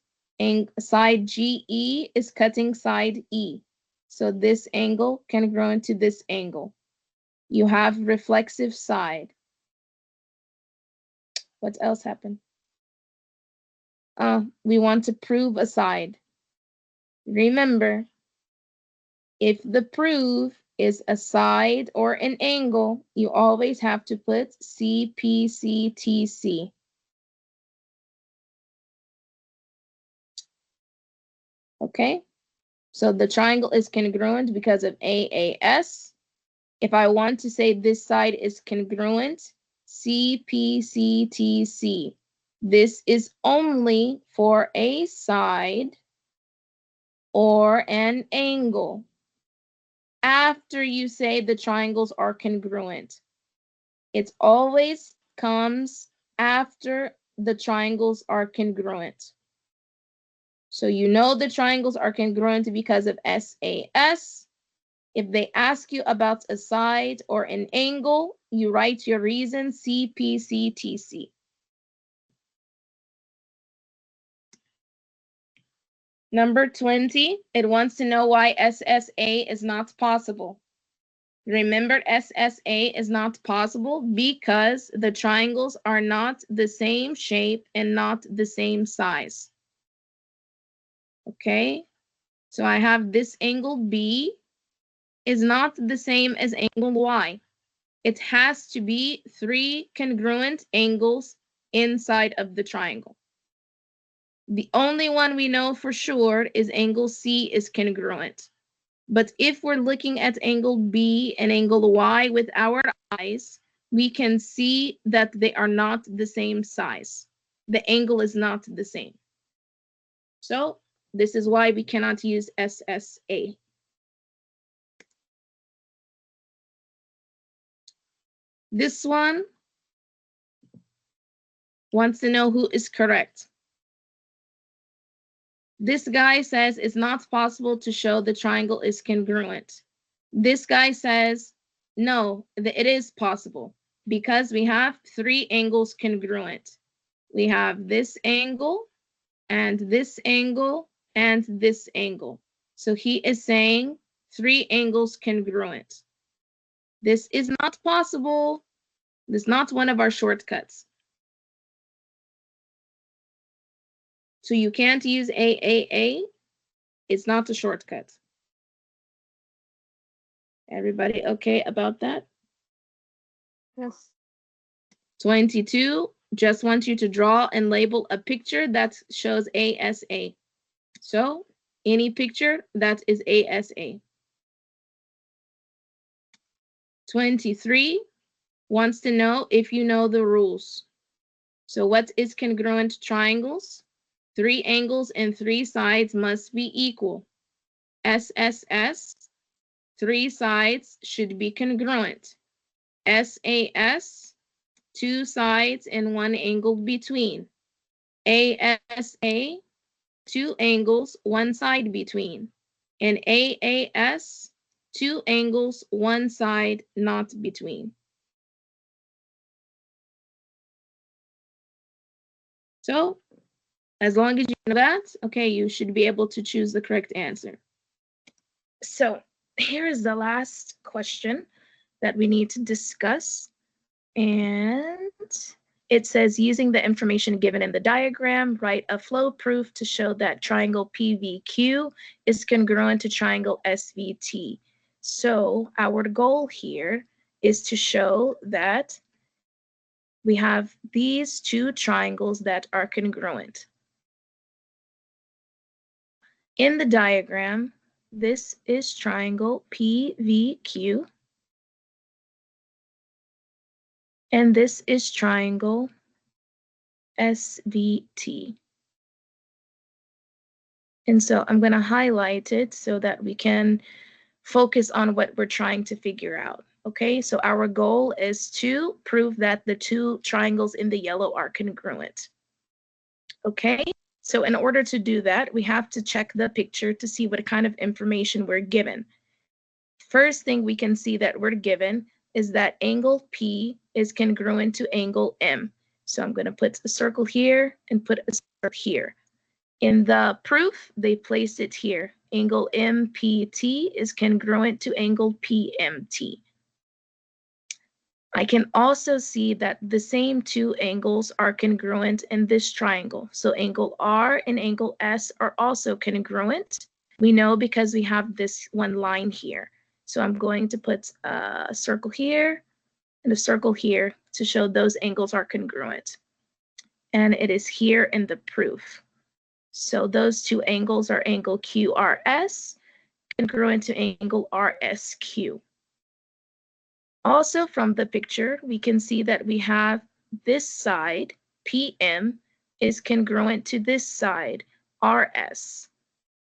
Side GE is cutting side E. So this angle congruent to this angle. You have reflexive side. What else happened? We want to prove a side. Remember, if the proof is a side or an angle, you always have to put CPCTC. Okay, so the triangle is congruent because of AAS. If I want to say this side is congruent, CPCTC. This is only for a side or an angle. After you say the triangles are congruent, it always comes after the triangles are congruent. So you know the triangles are congruent because of SAS. If they ask you about a side or an angle, you write your reason CPCTC. Number 20, it wants to know why SSA is not possible. Remember, SSA is not possible because the triangles are not the same shape and not the same size. Okay, so I have this angle B is not the same as angle Y. It has to be 3 congruent angles inside of the triangle. The only one we know for sure is angle C is congruent. But if we're looking at angle B and angle Y with our eyes, we can see that they are not the same size. The angle is not the same. So this is why we cannot use SSA. This one wants to know who is correct. This guy says it's not possible to show the triangle is congruent. This guy says, no, it is possible because we have 3 angles congruent. We have this angle and this angle and this angle. So he is saying 3 angles congruent. This is not possible. This is not one of our shortcuts. So you can't use AAA. It's not a shortcut. Everybody okay about that? Yes. 22, just want you to draw and label a picture that shows ASA. So any picture that is ASA. 23 wants to know if you know the rules. So what is congruent triangles? 3 angles and 3 sides must be equal. SSS, 3 sides should be congruent. SAS, 2 sides and 1 angle between. ASA, 2 angles, 1 side between. And AAS, 2 angles, 1 side not between. So as long as you know that, okay, you should be able to choose the correct answer. So here is the last question that we need to discuss. And it says, using the information given in the diagram, write a flow proof to show that triangle PVQ is congruent to triangle SVT. So our goal here is to show that we have these 2 triangles that are congruent. In the diagram, this is triangle PVQ, and this is triangle SVT. And so I'm going to highlight it so that we can focus on what we're trying to figure out. Okay, so our goal is to prove that the 2 triangles in the yellow are congruent. Okay, so in order to do that, we have to check the picture to see what kind of information we're given. First thing we can see that we're given is that angle P is congruent to angle M. So I'm going to put a circle here and put a circle here. In the proof, they placed it here. Angle MPT is congruent to angle PMT. I can also see that the same 2 angles are congruent in this triangle. So angle R and angle S are also congruent. We know because we have this one line here. So I'm going to put a circle here and a circle here to show those angles are congruent. And it is here in the proof. So those 2 angles are angle QRS congruent to angle RSQ. Also from the picture, we can see that we have this side, PM, is congruent to this side, RS.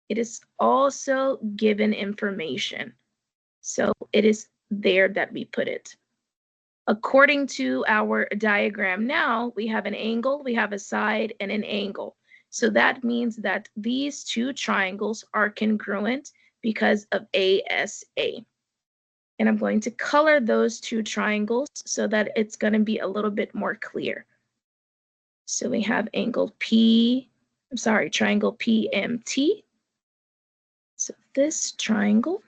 It is also given information. So it is there that we put it. According to our diagram now, we have an angle, we have a side, and an angle. So that means that these two triangles are congruent because of ASA. And I'm going to color those two triangles so that it's going to be a little bit more clear. So we have triangle PMT. So this triangle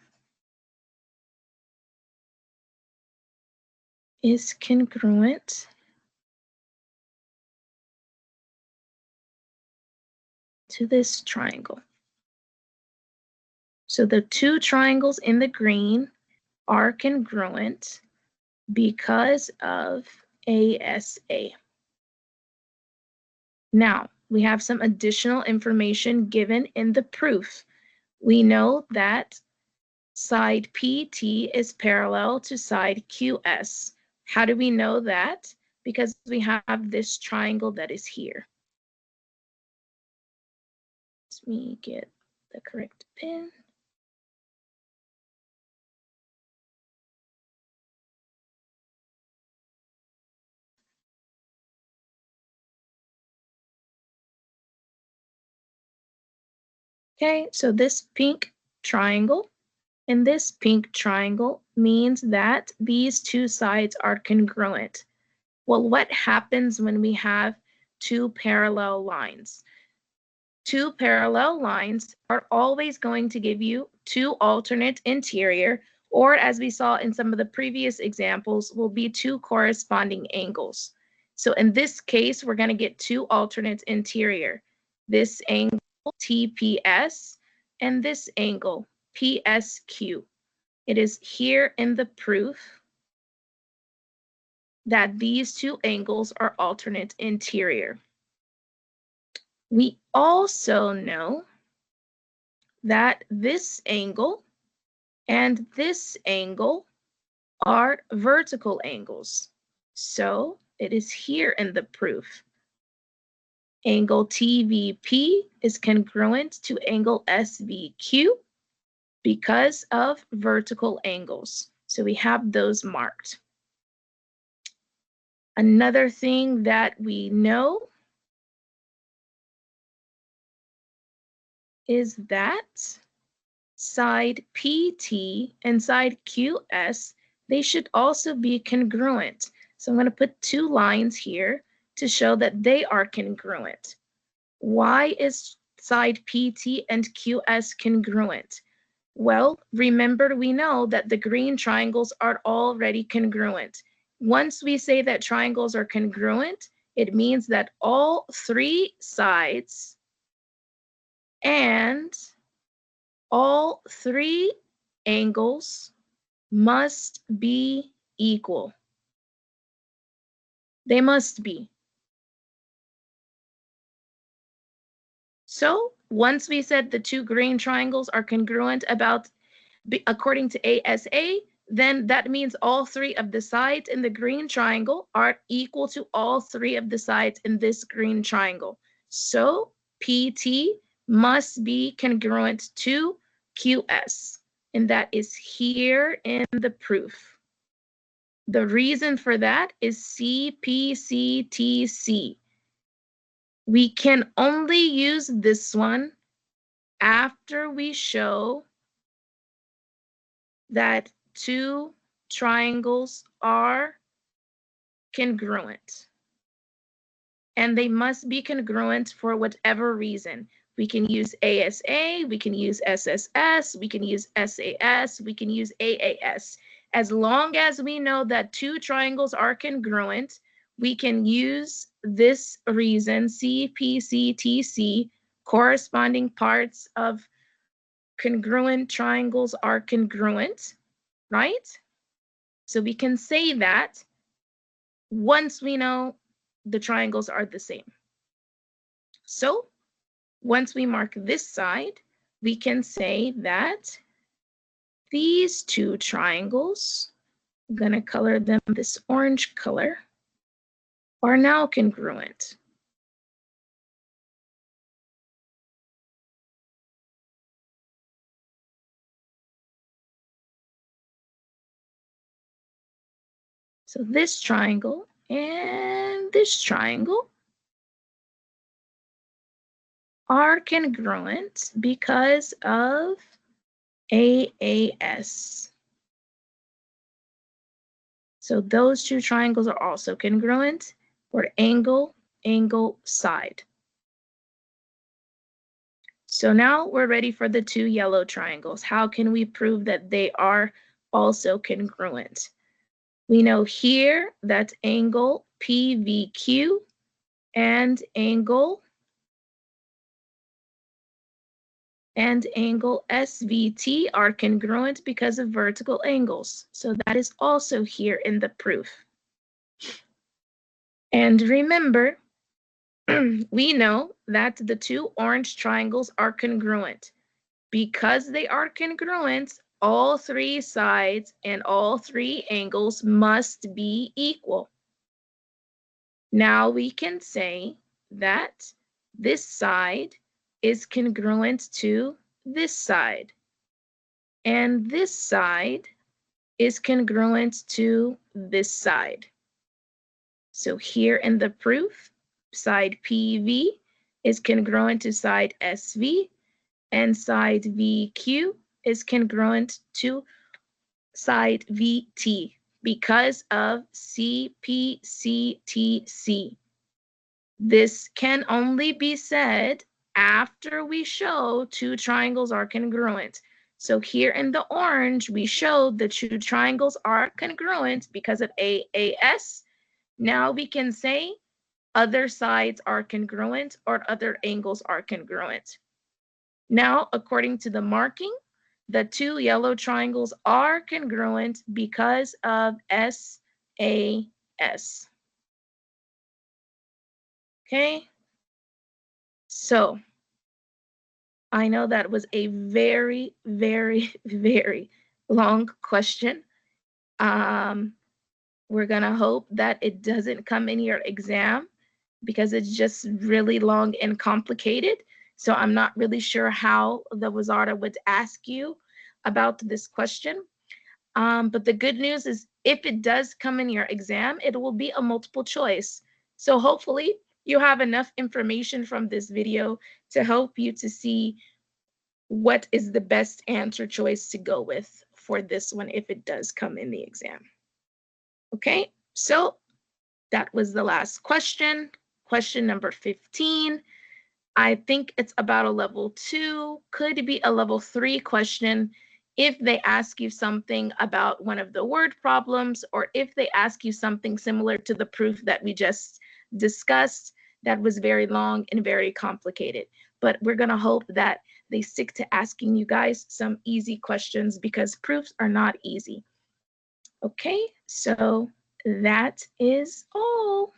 is congruent to this triangle. So the two triangles in the green are congruent because of ASA. Now, we have some additional information given in the proof. We know that side PT is parallel to side QS. How do we know that? Because we have this triangle that is here. Let me get the correct pin. Okay, so this pink triangle and this pink triangle means that these two sides are congruent. Well, what happens when we have two parallel lines? Two parallel lines are always going to give you two alternate interior, or as we saw in some of the previous examples, will be two corresponding angles. So in this case, we're going to get two alternate interior. This angle TPS and this angle PSQ. It is here in the proof that these two angles are alternate interior. We also know that this angle and this angle are vertical angles. So it is here in the proof. Angle TVP is congruent to angle SVQ because of vertical angles. So we have those marked. Another thing that we know is that side PT and side QS, they should also be congruent. So I'm going to put two lines here to show that they are congruent. Why is side PT and QS congruent? Well, remember, we know that the green triangles are already congruent. Once we say that triangles are congruent, it means that all three sides and all three angles must be equal. They must be. So once we said the two green triangles are congruent according to ASA, then that means all three of the sides in the green triangle are equal to all three of the sides in this green triangle. So PT must be congruent to QS, and that is here in the proof. The reason for that is CPCTC. We can only use this one after we show that two triangles are congruent. And they must be congruent for whatever reason. We can use ASA, we can use SSS, we can use SAS, we can use AAS. As long as we know that two triangles are congruent, we can use this reason, CPCTC, corresponding parts of congruent triangles are congruent, right? So we can say that once we know the triangles are the same. So once we mark this side, we can say that these two triangles I'm going to color them this orange color, are now congruent. So this triangle and this triangle are congruent because of AAS. So those two triangles are also congruent, or angle, angle, side. So now we're ready for the two yellow triangles. How can we prove that they are also congruent? We know here that angle PVQ and angle SVT are congruent because of vertical angles. So that is also here in the proof. And remember, we know that the two orange triangles are congruent. Because they are congruent, all three sides and all three angles must be equal. Now we can say that this side is congruent to this side, and this side is congruent to this side. So here in the proof, side PV is congruent to side SV, and side VQ is congruent to side VT because of CPCTC. This can only be said after we show two triangles are congruent. So here in the orange, we showed the two triangles are congruent because of AAS. Now we can say other sides are congruent or other angles are congruent. Now, according to the marking, the two yellow triangles are congruent because of SAS. Okay, so I know that was a very, very, very long question. We're gonna hope that it doesn't come in your exam because it's just really long and complicated. So I'm not really sure how the Wizara would ask you about this question. But the good news is if it does come in your exam, it will be a multiple choice. So hopefully you have enough information from this video to help you to see what is the best answer choice to go with for this one if it does come in the exam. Okay, so that was the last question. Question number 15. I think it's about a level 2, could be a level 3 question if they ask you something about one of the word problems, or if they ask you something similar to the proof that we just discussed that was very long and very complicated. But we're going to hope that they stick to asking you guys some easy questions because proofs are not easy. Okay, so that is all.